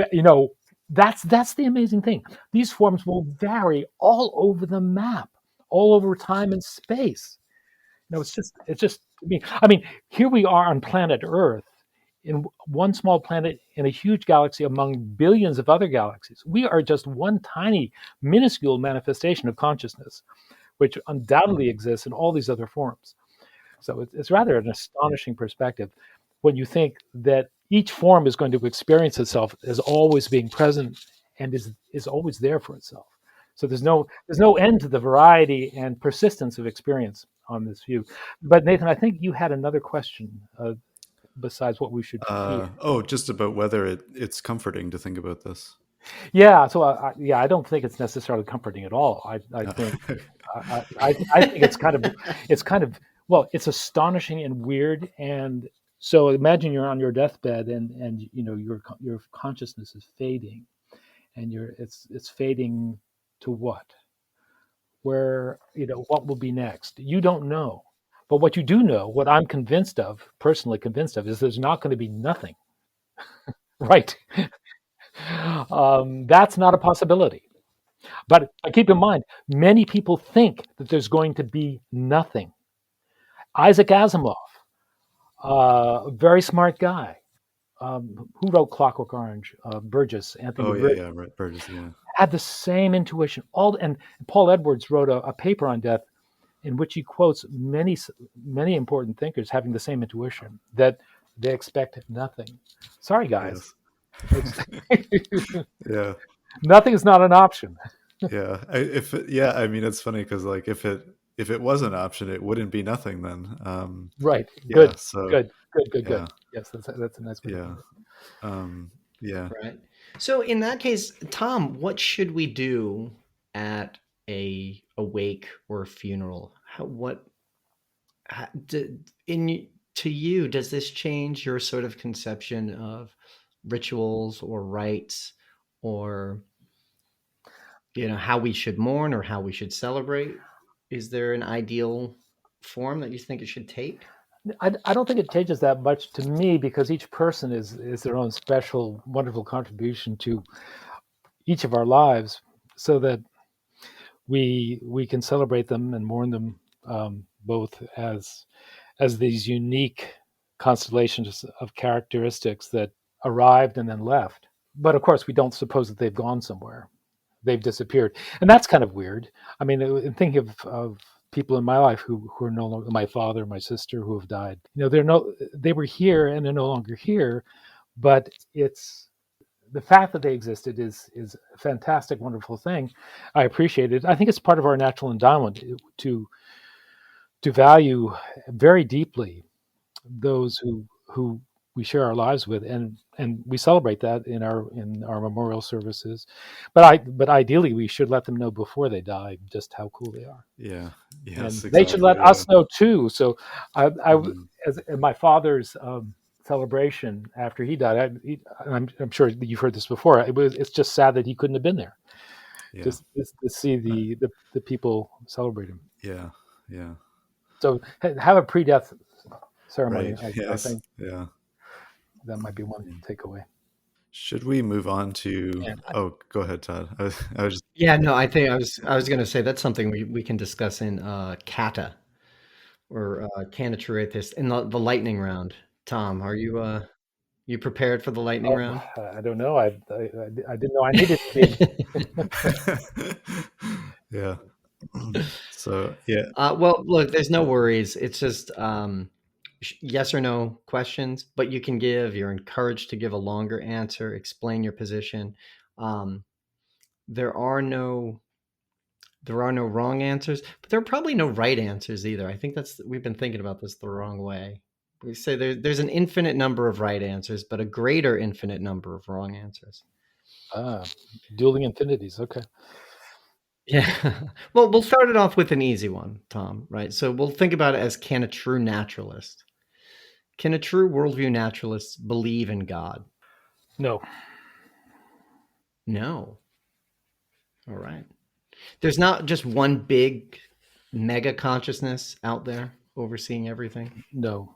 that's the amazing thing. These forms will vary all over the map, all over time and space. It's just to me. I mean, here we are on planet Earth in one small planet in a huge galaxy among billions of other galaxies. We are just one tiny, minuscule manifestation of consciousness, which undoubtedly exists in all these other forms. So it's rather an astonishing perspective when you think that each form is going to experience itself as always being present and is always there for itself. So there's no end to the variety and persistence of experience on this view. But Nathan, I think you had another question besides what we should fear. Just about whether it's comforting to think about this. Yeah. So I don't think it's necessarily comforting at all. I think I think it's kind of well, it's astonishing and weird. And so imagine you're on your deathbed and your consciousness is fading, and it's fading to what? Where what will be next? You don't know. But what you do know, what I'm personally convinced of, is there's not going to be nothing. Right. That's not a possibility. But keep in mind, many people think that there's going to be nothing. Isaac Asimov, a very smart guy, who wrote Clockwork Orange, Burgess, Anthony Burgess, Yeah, right, Burgess, yeah. had the same intuition. And Paul Edwards wrote a paper on death in which he quotes many important thinkers having the same intuition, that they expect nothing. Sorry, guys. Yes. Yeah. Nothing is not an option. Yeah. I mean, it's funny because like if it was an option, it wouldn't be nothing then. Right. Yeah. Good. So Good. yeah. Yes, that's a nice way to Yeah. put it. Yeah. Right. So in that case, Tom, what should we do at a wake or a funeral? To you, does this change your sort of conception of rituals or rites, or how we should mourn or how we should celebrate? Is there an ideal form that you think it should take? I don't think it changes that much to me, because each person is their own special, wonderful contribution to each of our lives, so that we can celebrate them and mourn them, both as these unique constellations of characteristics that arrived and then left. But of course, we don't suppose that they've gone somewhere. They've disappeared, and that's kind of weird. I mean, in thinking of people in my life who are no longer, my father, my sister, who have died. They were here and they're no longer here, but it's the fact that they existed is a fantastic, wonderful thing. I appreciate it. I think it's part of our natural endowment to value very deeply those who we share our lives with, and we celebrate that in our memorial services. But ideally, we should let them know before they die just how cool they are. Yeah. And Yes. they should Exactly. let us know too. So, Mhm. as in my father's celebration after he died, I'm sure that you've heard this before. It's just sad that he couldn't have been there, Yeah. just to see the people celebrate him. Yeah. Yeah. So have a pre-death ceremony. Right. I Yes. think Yeah. that might be one takeaway. Should we move on to? And Oh, go ahead, Todd. I was just. yeah, no, I think I was going to say that's something we can discuss in kata, or Can a True Atheist, in the lightning round. Tom, are you prepared for the lightning Oh, round? I don't know. I didn't know I needed to be. Yeah. So yeah. Well, look, there's no worries. It's just yes or no questions, but you're encouraged to give a longer answer, explain your position. There are no wrong answers, but there are probably no right answers either. I think we've been thinking about this the wrong way. We say there's an infinite number of right answers, but a greater infinite number of wrong answers. Dueling infinities. Okay. Yeah. Well, we'll start it off with an easy one, Tom, right? So we'll think about it as, can a true naturalist, can a true worldview naturalist believe in God? No. No. All right. There's not just one big mega consciousness out there overseeing everything? No.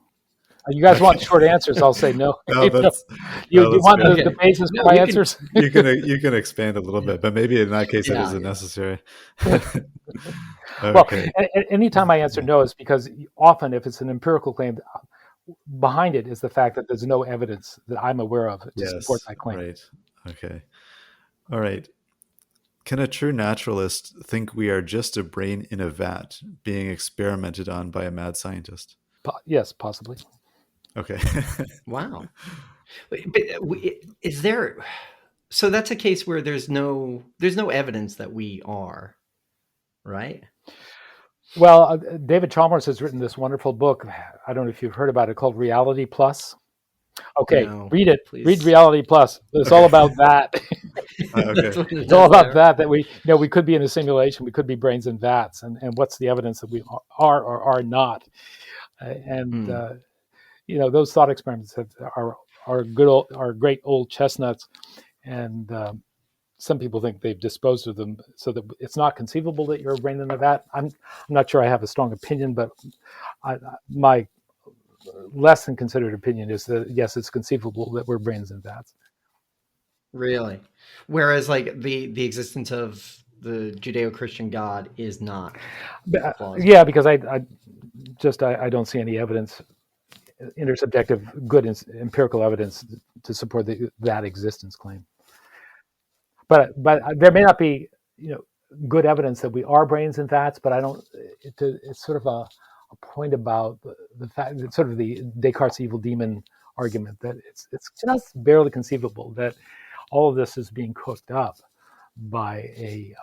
You guys want short answers? I'll say no. No, that's You no, that's want good. the basis No, for my you can- answers? You can expand a little bit, but maybe in that case it Yeah, isn't yeah. necessary. Well, Okay. anytime I answer no, it's because often if it's an empirical claim, behind it is the fact that there's no evidence that I'm aware of to support Yes, that claim. right. Okay. All right. Can a true naturalist think we are just a brain in a vat being experimented on by a mad scientist? Yes, possibly. Okay. Wow. But is there? So that's a case where there's no evidence that we are, right? Well, David Chalmers has written this wonderful book. I don't know if you've heard about it, called Reality Plus. Okay, No, read it. Read please. Reality Plus. It's all Okay. about that. That's what it It's all is about there. that we could be in a simulation, we could be brains in vats, and what's the evidence that we are or are not. And Hmm. those thought experiments are great old chestnuts, and some people think they've disposed of them so that it's not conceivable that you're a brain in a vat. I'm not sure I have a strong opinion, but my less than considered opinion is that yes, it's conceivable that we're brains in vats. Really? Whereas, like the existence of the Judeo-Christian God is not plausible. Yeah, because I don't see any evidence, intersubjective, good empirical evidence to support that existence claim. But there may not be, good evidence that we are brains and vats. But I don't. It's sort of a point about the fact that sort of the Descartes' evil demon argument that it's just barely conceivable that all of this is being cooked up by an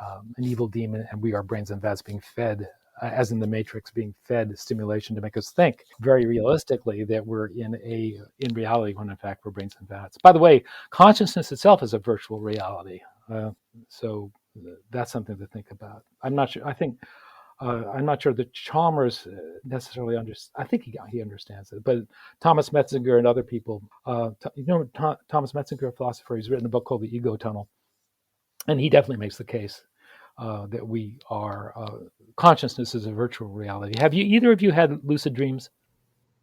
evil demon, and we are brains and vats being fed, as in the Matrix, being fed stimulation to make us think very realistically that we're in reality when in fact we're brains and vats. By the way, consciousness itself is a virtual reality, so that's something to think about. I'm not sure. I'm not sure that Chalmers necessarily understands. I think he understands it, but Thomas Metzinger and other people. Thomas Metzinger, a philosopher, he's written a book called The Ego Tunnel, and he definitely makes the case that we are consciousness is a virtual reality. Have you either of you had lucid dreams?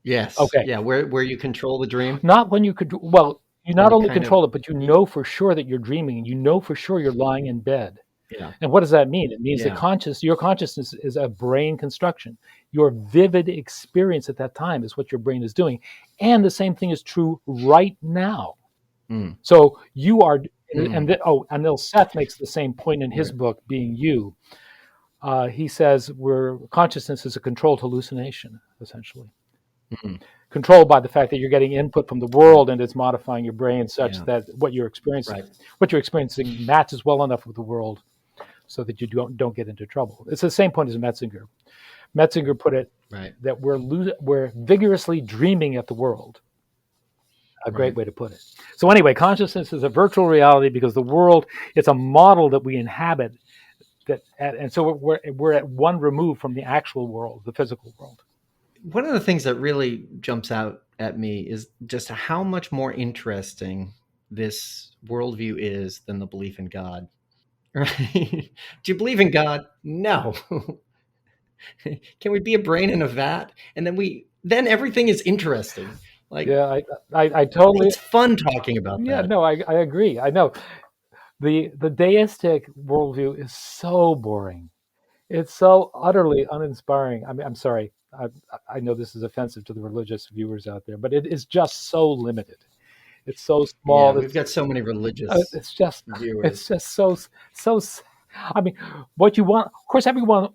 Yes. Okay, Yeah. Where you control the dream not when you could. Well, you and not you only kind of control it, but you know for sure that you're dreaming, and you know for sure you're lying in bed. yeah And what does that mean? It means that yeah your consciousness is a brain construction. Your vivid experience at that time is what your brain is doing, and the same thing is true right now. mm, So you are, mm, and then Seth makes the same point in his right book, Being You. He says consciousness is a controlled hallucination, essentially mm, controlled by the fact that you're getting input from the right world and it's modifying your brain such yeah that right what you're experiencing matches well enough with the world so that you don't get into trouble. It's the same point as Metzinger. Metzinger put it right that we're vigorously dreaming at the world. A great right. way to put it. So anyway, consciousness is a virtual reality because the world, it's a model that we inhabit and so we're at one remove from the actual world, the physical world. One of the things that really jumps out at me is just how much more interesting this worldview is than the belief in God. Right? Do you believe in God? No. Can we be a brain in a vat? And then everything is interesting. Like Yeah, I totally. it's fun talking about Yeah, that. no, I agree. I know the deistic worldview is so boring. It's so utterly uninspiring. I mean, I'm sorry. I know this is offensive to the religious viewers out there, but it is just so limited. It's so Yeah, small. we've got so many religious It's just it's viewers. just so. I mean, what you want, of course, everyone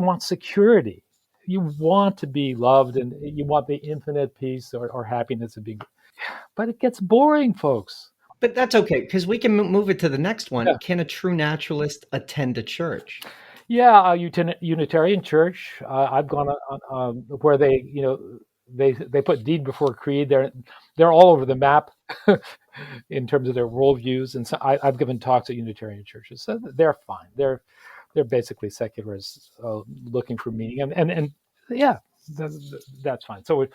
wants security. You want to be loved, and you want the infinite peace or happiness of being. But it gets boring, folks. But that's okay because we can move it to the next one. Yeah, Can a true naturalist attend a church? yeah. Unitarian Church. I've gone where they put deed before creed. They're all over the map in terms of their worldviews, and so I've given talks at Unitarian churches. So they're fine. They're basically secularists looking for meaning, and yeah, that's fine. So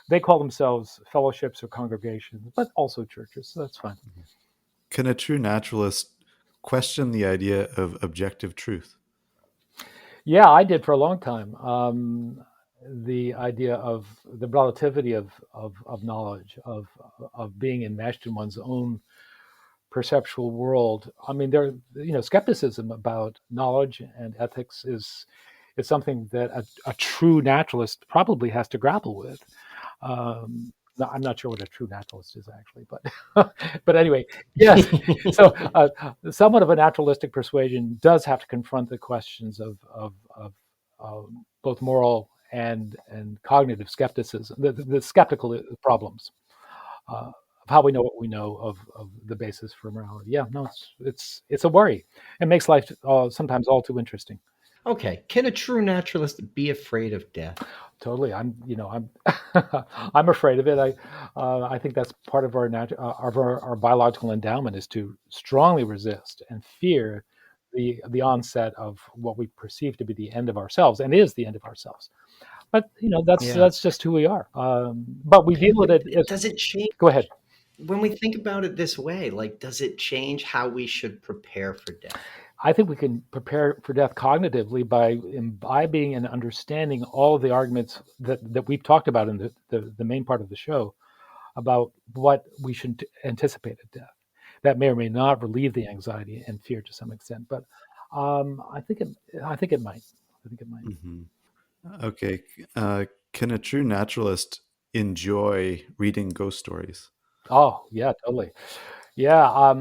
they call themselves fellowships or congregations, but also churches. So that's fine. Can a true naturalist question the idea of objective truth? Yeah, I did for a long time. The idea of the relativity of knowledge, of being enmeshed in one's own perceptual world. I mean, skepticism about knowledge and ethics is something that a true naturalist probably has to grapple with. No, I'm not sure what a true naturalist is actually, but but anyway, yes. So somewhat of a naturalistic persuasion does have to confront the questions of both moral and cognitive skepticism, the skeptical problems of how we know what we know of the basis for morality. Yeah, no, it's a worry. It makes life sometimes all too interesting. Okay, can a true naturalist be afraid of death? Totally. I'm I'm afraid of it. I think that's part of our biological endowment is to strongly resist and fear the onset of what we perceive to be the end of ourselves, and is the end of ourselves. But Yeah. that's just who we are. But we deal with But it. does it change Go ahead. when we think about it this way? Like, does it change how we should prepare for death? I think we can prepare for death cognitively by imbibing and understanding all of the arguments that we've talked about in the main part of the show about what we should anticipate at death. That may or may not relieve the anxiety and fear to some extent, but I think it. I think it might. I think it might. Hmm. Okay. Can a true naturalist enjoy reading ghost stories? Oh yeah, totally. Yeah,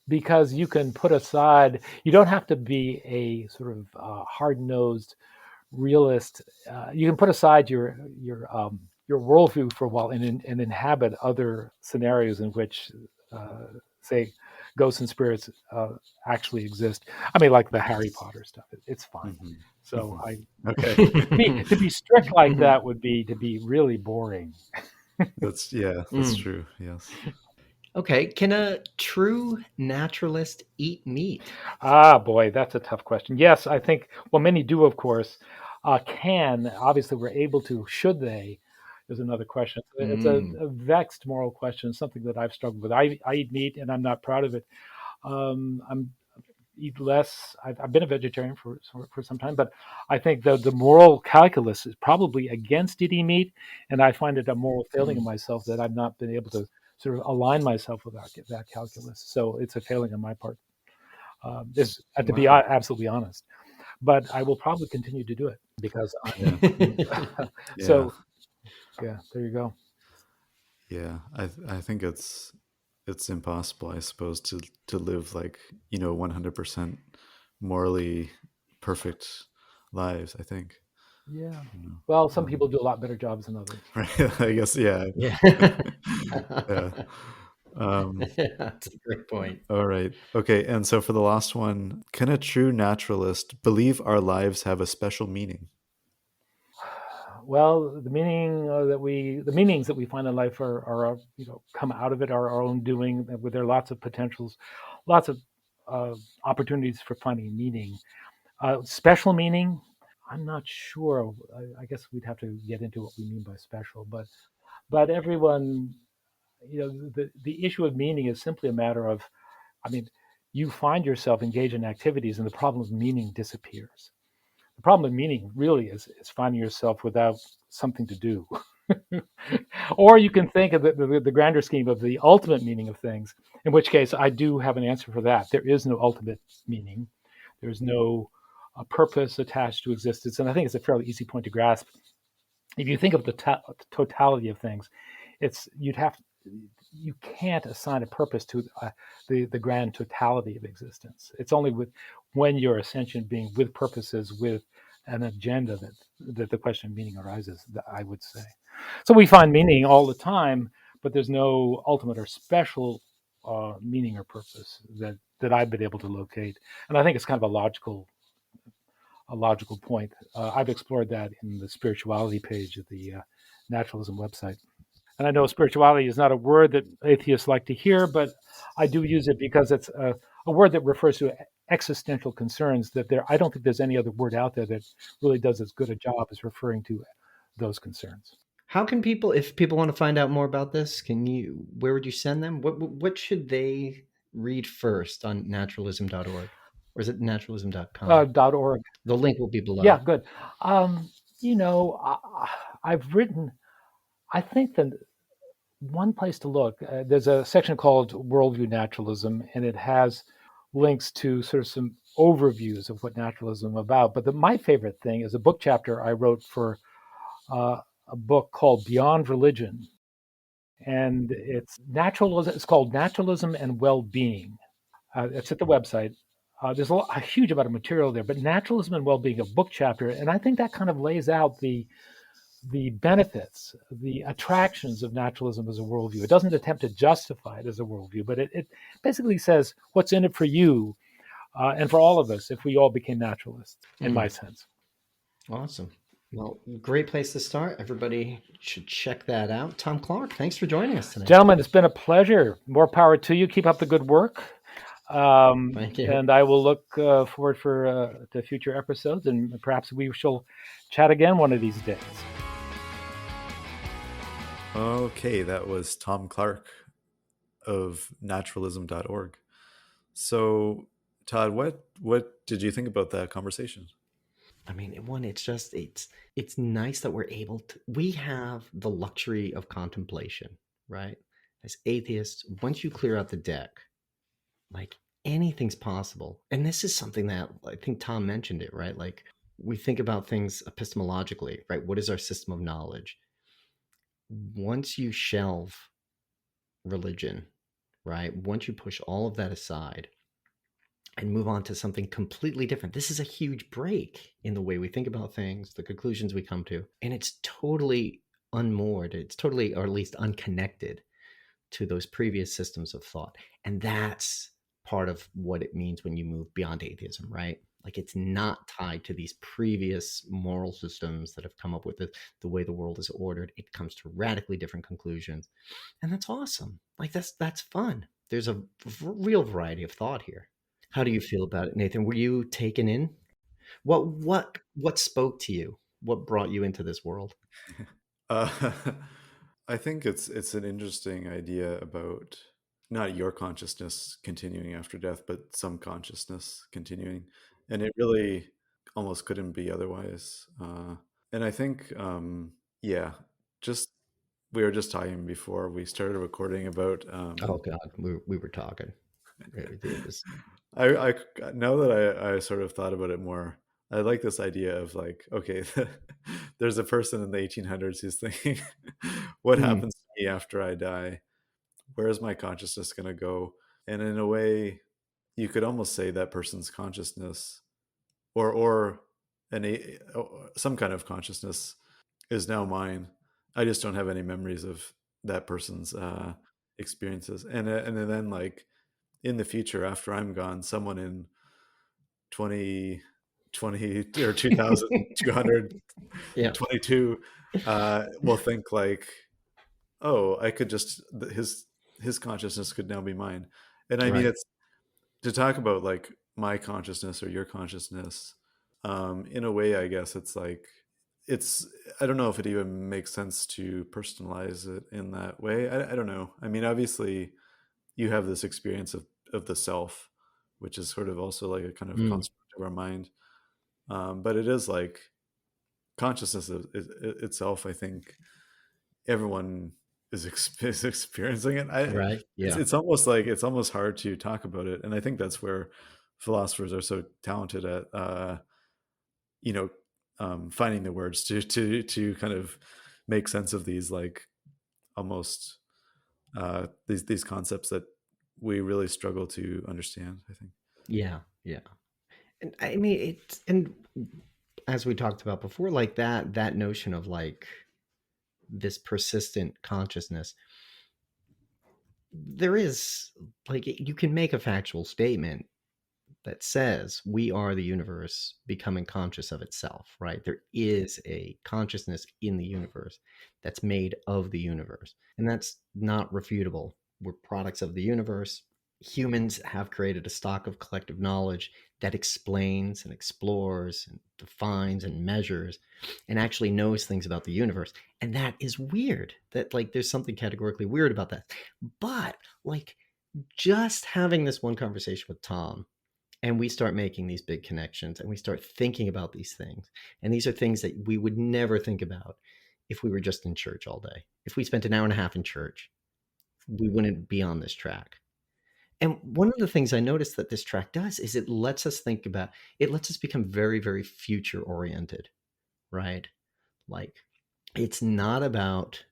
because you can put aside. You don't have to be a sort of hard-nosed realist. You can put aside your worldview for a while and inhabit other scenarios in which, say, ghosts and spirits actually exist. I mean, like the Harry Potter stuff. It's fine. Hmm. So Hmm. I Okay. to be strict like that would be to be really boring. That's Mm. true. Yes. Okay, can a true naturalist eat meat? Ah, boy, that's a tough question. Yes, I think, well, many do, of course, can. Obviously, we're able to. Should they? Is another question. It's Mm. a vexed moral question, something that I've struggled with. I eat meat and I'm not proud of it. I'm eat less. I've been a vegetarian for some time, but I think the moral calculus is probably against eating meat, and I find it a moral failing in Mm. myself that I've not been able to sort of align myself with that calculus. So it's a failing on my part. Is to be Wow. absolutely honest, but I will probably continue to do it because Yeah. I'm. Yeah. So yeah, there you go. Yeah. I think it's impossible, I suppose, to live like 100% morally perfect lives. I think. Yeah. You know. Well, some Um, people do a lot better jobs than others. right. I guess. Yeah. Yeah. Yeah. Um, That's a great point. all right. Okay. And so for the last one, can a true naturalist believe our lives have a special meaning? Well, the meanings that we find in life are come out of it, are our own doing. Where there are lots of potentials, lots of opportunities for finding meaning. Special meaning, I'm not sure. I guess we'd have to get into what we mean by special, but everyone, the issue of meaning is simply a matter of, I mean, you find yourself engaged in activities, and the problem of meaning disappears. The problem of meaning really is finding yourself without something to do. Or you can think of the grander scheme of the ultimate meaning of things, in which case I do have an answer for that. There is no ultimate meaning, there's no purpose attached to existence. And I think it's a fairly easy point to grasp. If you think of the totality of things, it's you can't assign a purpose to the grand totality of existence. It's only when your ascension being with purposes, with an agenda, that the question of meaning arises, I would say. So we find meaning all the time, but there's no ultimate or special meaning or purpose that I've been able to locate. And I think it's kind of a logical point. I've explored that in the spirituality page of the naturalism website. And I know spirituality is not a word that atheists like to hear, but I do use it because it's a word that refers to existential concerns. I don't think there's any other word out there that really does as good a job as referring to those concerns. How can people, if people want to find out more about this, where would you send them? What should they read first on naturalism.org? Or is it naturalism.com? .org. The link will be below. Yeah, good. Um, I've written. I think that one place to look. There's a section called Worldview Naturalism, and it has links to sort of some overviews of what naturalism is about. But my favorite thing is a book chapter I wrote for a book called Beyond Religion, and it's called Naturalism and Well-Being. It's at the website. There's a huge amount of material there, but Naturalism and Well-Being, a book chapter, and I think that kind of lays out the benefits, the attractions of naturalism as a worldview. It doesn't attempt to justify it as a worldview, but it basically says what's in it for you and for all of us if we all became naturalists, in my sense. Awesome. Well, great place to start. Everybody should check that out. Tom Clark, thanks for joining us today. Gentlemen, it's been a pleasure. More power to you. Keep up the good work. Thank you. And I will look forward to future episodes, and perhaps we shall chat again one of these days. Okay, that was Tom Clark of naturalism.org. So, Todd, what did you think about that conversation? I mean, it's nice that we're able to, we have the luxury of contemplation, right? As atheists, once you clear out the deck, like anything's possible. And this is something that I think Tom mentioned it, right? Like we think about things epistemologically, right? What is our system of knowledge? Once you shelve religion, right? Once you push all of that aside and move on to something completely different, this is a huge break in the way we think about things, the conclusions we come to. And it's totally unmoored. It's totally, or at least unconnected to those previous systems of thought. And that's part of what it means when you move beyond atheism, right? Like it's not tied to these previous moral systems that have come up with the way the world is ordered. It comes to radically different conclusions. And that's awesome. Like that's fun. There's a real variety of thought here. How do you feel about it, Nathan? Were you taken in? What spoke to you? What brought you into this world? Uh, I think it's an interesting idea about not your consciousness continuing after death, but some consciousness continuing, and it really almost couldn't be otherwise. And I think, yeah, just we were just talking before we started recording about. Oh God, we were talking. It was I now that I sort of thought about it more, I like this idea of like, okay, there's a person in the 1800s who's thinking, what happens to me after I die? Where is my consciousness going to go? And in a way, you could almost say that person's consciousness, or some kind of consciousness, is now mine. I just don't have any memories of that person's experiences, and then like in the future after I'm gone, someone in 2020 or 2222 will think like, oh, I could just his consciousness could now be mine. And I mean, right. it's to talk about like my consciousness or your consciousness. In a way, I guess it's like it's. I don't know if it even makes sense to personalize it in that way. I don't know. I mean, obviously, you have this experience of the self, which is sort of also like a kind of construct of our mind. But it is like consciousness itself. I think everyone is experiencing it. Right. Yeah. It's almost hard to talk about it, and I think that's where philosophers are so talented at, you know, finding the words to kind of make sense of these like almost these concepts that we really struggle to understand, I think. Yeah. Yeah. And I mean, and as we talked about before, like that notion of like this persistent consciousness, there is like you can make a factual statement that says we are the universe becoming conscious of itself, right? There is a consciousness in the universe that's made of the universe, and that's not refutable. We're products of the universe. Humans have created a stock of collective knowledge that explains and explores and defines and measures and actually knows things about the universe. And that is weird. That like there's something categorically weird about that. But like just having this one conversation with Tom and we start making these big connections and we start thinking about these things, and these are things that we would never think about if we were just in church all day. If we spent an hour and a half in church, we wouldn't be on this track. And one of the things I noticed that this track does is it lets us think about, it lets us become very, very future oriented, right? Like it's not about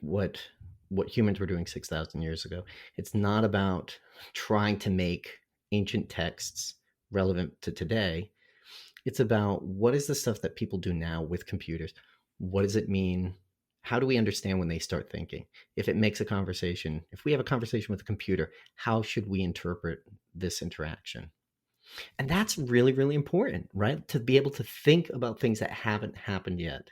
what humans were doing 6,000 years ago. It's not about trying to make ancient texts relevant to today. It's about what is the stuff that people do now with computers. What does it mean? How do we understand when they start thinking? If it makes a conversation, if we have a conversation with a computer, how should we interpret this interaction? And that's really, really important, right? To be able to think about things that haven't happened yet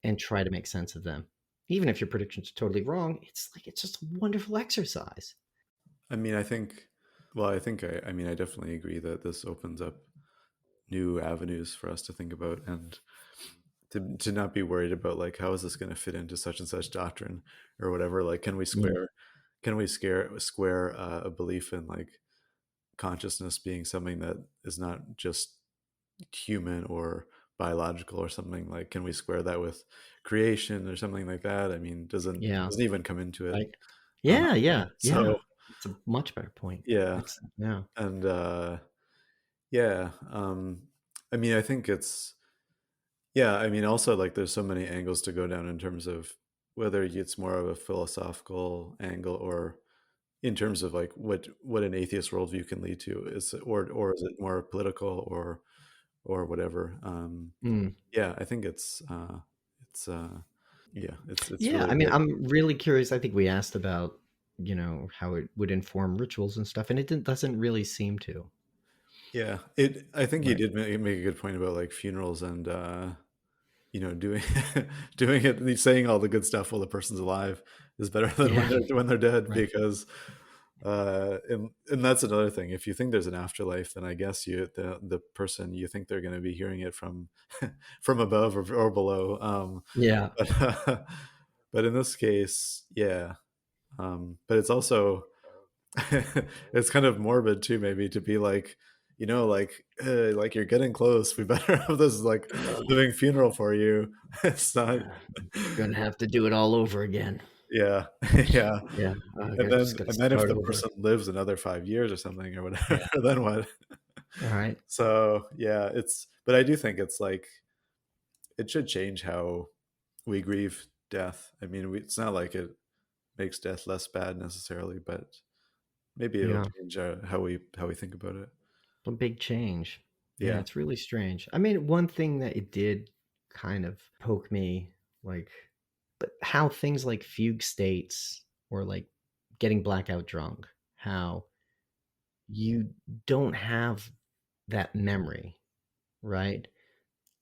and try to make sense of them. Even if your predictions are totally wrong, it's just a wonderful exercise. I mean, I think, well, I mean, I definitely agree that this opens up new avenues for us to think about, and to not be worried about like how is this going to fit into such and such doctrine or whatever. Like, Mm. can we square a belief in like consciousness being something that is not just human or biological or something? Like, can we square that with creation or something like that? I mean, Yeah. doesn't even come into it. Right. uh, Yeah, yeah, yeah. so It's a much better point. yeah. It's yeah. And yeah, I mean, I think it's, yeah, I mean, also like there's so many angles to go down in terms of whether it's more of a philosophical angle or in terms of like what an atheist worldview can lead to, is or is it more political or whatever. Mm. Yeah, I think it's yeah, it's Yeah, really I mean, good. I'm really curious. I think we asked about, how it would inform rituals and stuff, and doesn't really seem to. Yeah, it I think you Right. did make a good point about like funerals and doing doing it, saying all the good stuff while the person's alive is better than Yeah. when they're dead, Right. because and that's another thing. If you think there's an afterlife, then I guess the person, you think they're going to be hearing it from from above or below. Yeah. But, but in this case, yeah. But it's also it's kind of morbid too, maybe, to be like, like you're getting close. We better have this like living funeral for you. It's not. Gonna have to do it all over again. Yeah, yeah. Yeah. And I then just got to and then if start the over. person lives another 5 years or something or whatever, Yeah. then what? All right. So yeah, but I do think it's like it should change how we grieve death. I mean, it's not like it makes death less bad necessarily, but maybe it'll Yeah. change how we think about it. A big change. Yeah, Yeah. it's really strange. I mean, one thing that it did kind of poke me, like, but how things like fugue states or like getting blackout drunk, how you don't have that memory, right?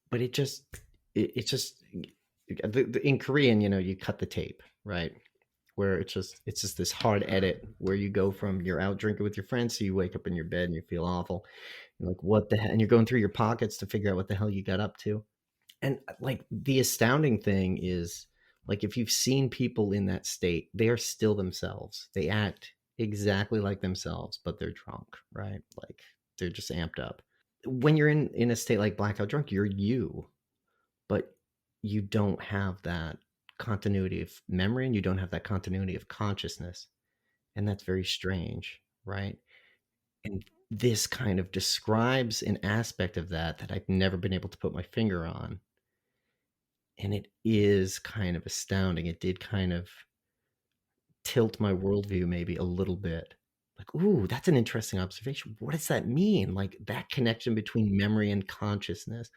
But it's just in Korean, you cut the tape, right? Where it's just this hard edit where you go from you're out drinking with your friends, so you wake up in your bed and you feel awful. You're like, what the hell? And you're going through your pockets to figure out what the hell you got up to. And like the astounding thing is, like, if you've seen people in that state, they are still themselves. They act exactly like themselves, but they're drunk, right? Like they're just amped up. When you're in a state like blackout drunk, you're you, but you don't have that continuity of memory and you don't have that continuity of consciousness. And that's very strange, right? And this kind of describes an aspect of that I've never been able to put my finger on. And it is kind of astounding. It did kind of tilt my worldview maybe a little bit. Like, ooh, that's an interesting observation. What does that mean? Like that connection between memory and consciousness.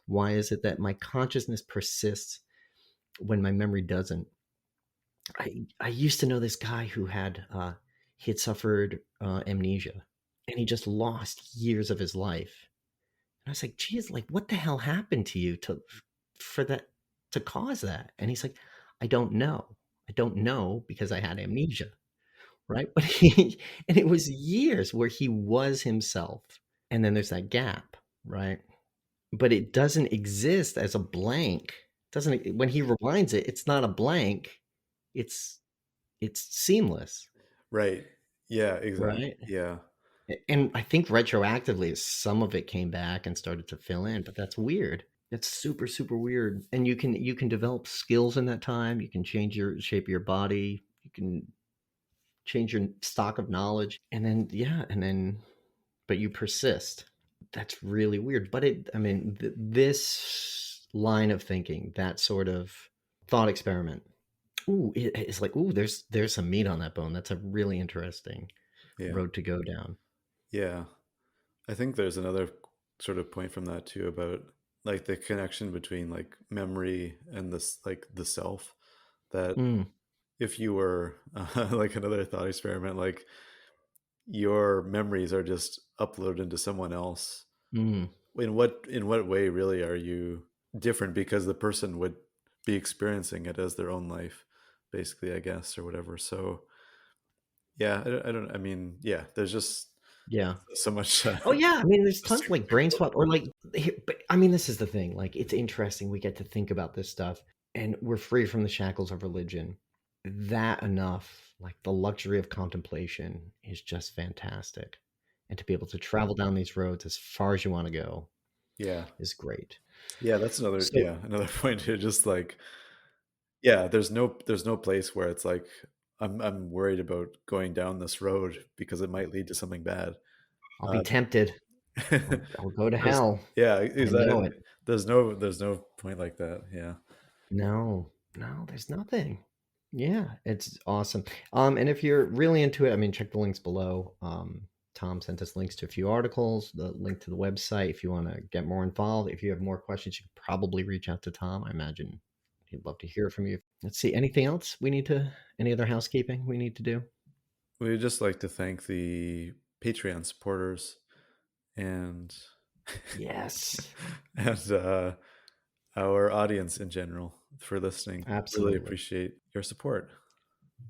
Why is it that my consciousness persists when my memory doesn't? I used to know this guy who he had suffered amnesia, and he just lost years of his life. And I was like, geez, like what the hell happened to you for that to cause that? And he's like, I don't know. I don't know because I had amnesia, right? But and it was years where he was himself. And then there's that gap, right? But it doesn't exist as a blank. Doesn't when he rewinds it, it's not a blank. It's it's seamless, Right. Yeah, exactly. right? Yeah. And I think retroactively, some of it came back and started to fill in, but that's weird. That's super, super weird. And you can develop skills in that time. You can change your shape of your body. You can change your stock of knowledge. And then yeah, but you persist. That's really weird. But I mean, this line of thinking, that sort of thought experiment. Ooh, it's like, ooh, there's some meat on that bone. That's a really interesting Yeah. road to go down. Yeah. I think there's another sort of point from that too about like the connection between like memory and this like the self, that Mm, if you were like another thought experiment, like your memories are just uploaded into someone else, mm, in what way really are you different, because the person would be experiencing it as their own life basically, I guess, or whatever. So yeah, I mean, yeah, there's just yeah. so much Oh yeah, I mean, there's tons of to like brain swap or like, but I mean, this is the thing. Like, it's interesting. We get to think about this stuff, and we're free from the shackles of religion. That enough, like the luxury of contemplation, is just fantastic, and to be able to travel down these roads as far as you want to go yeah. is great. Yeah, that's another, So yeah, another point here. Just like, yeah, there's no place where it's like I'm worried about going down this road because it might lead to something bad. I'll be Uh, tempted. I'll go to there's, hell. yeah, I is know that it. there's no point like that. Yeah, No, no, there's nothing. Yeah, it's awesome. And if you're really into it, I mean, check the links below. Tom sent us links to a few articles, the link to the website if you want to get more involved. If you have more questions, you could probably reach out to Tom. I imagine he'd love to hear from you. Let's see, anything else we need to, any other housekeeping we need to do? we'd just like to thank the Patreon supporters and Yes, and our audience in general for listening. Really absolutely. appreciate your support.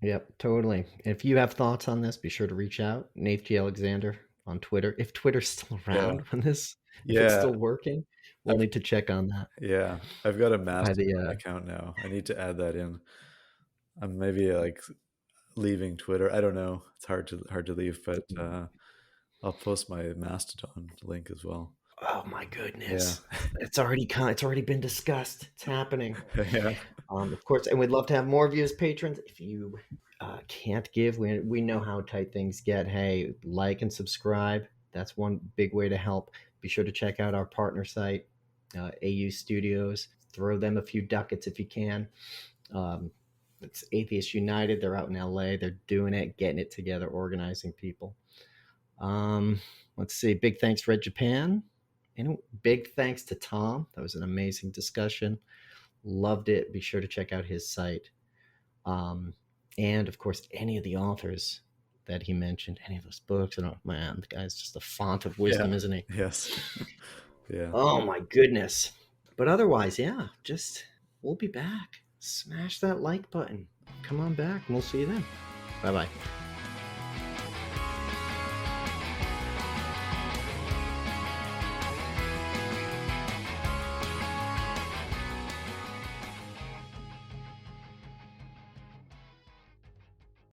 Yep, totally. If you have thoughts on this, be sure to reach out. Nate G. Alexander on Twitter. If Twitter's still Yeah, around when this, if it's yeah. still working, we'll I've need to check on that. Yeah, I've got a By the Mastodon account now. I need to add that in. I'm maybe like leaving Twitter. I don't know. It's hard to leave, but I'll post my Mastodon link as well. oh my Yeah, goodness, it's already been discussed. It's happening. yeah, Of course, and we'd love to have more of you as patrons. If you can't give, we know how tight things get. Hey, like and subscribe. That's one big way to help. Be sure to check out our partner site, AU Studios. Throw them a few ducats if you can. Um, it's Atheist United. They're out in LA. They're doing it, getting it together, organizing people. Um, let's see. Big thanks, Red Japan. And big thanks to Tom. That was an amazing discussion. Loved it. Be sure to check out his site. Um, and of course, any of the authors that he mentioned, any of those books. And oh man, the guy's just a font of yeah, wisdom, isn't he? yes, yeah, Oh my goodness. But otherwise, yeah, just we'll be back. Smash that like button. Come on back, and we'll see you then. Bye bye.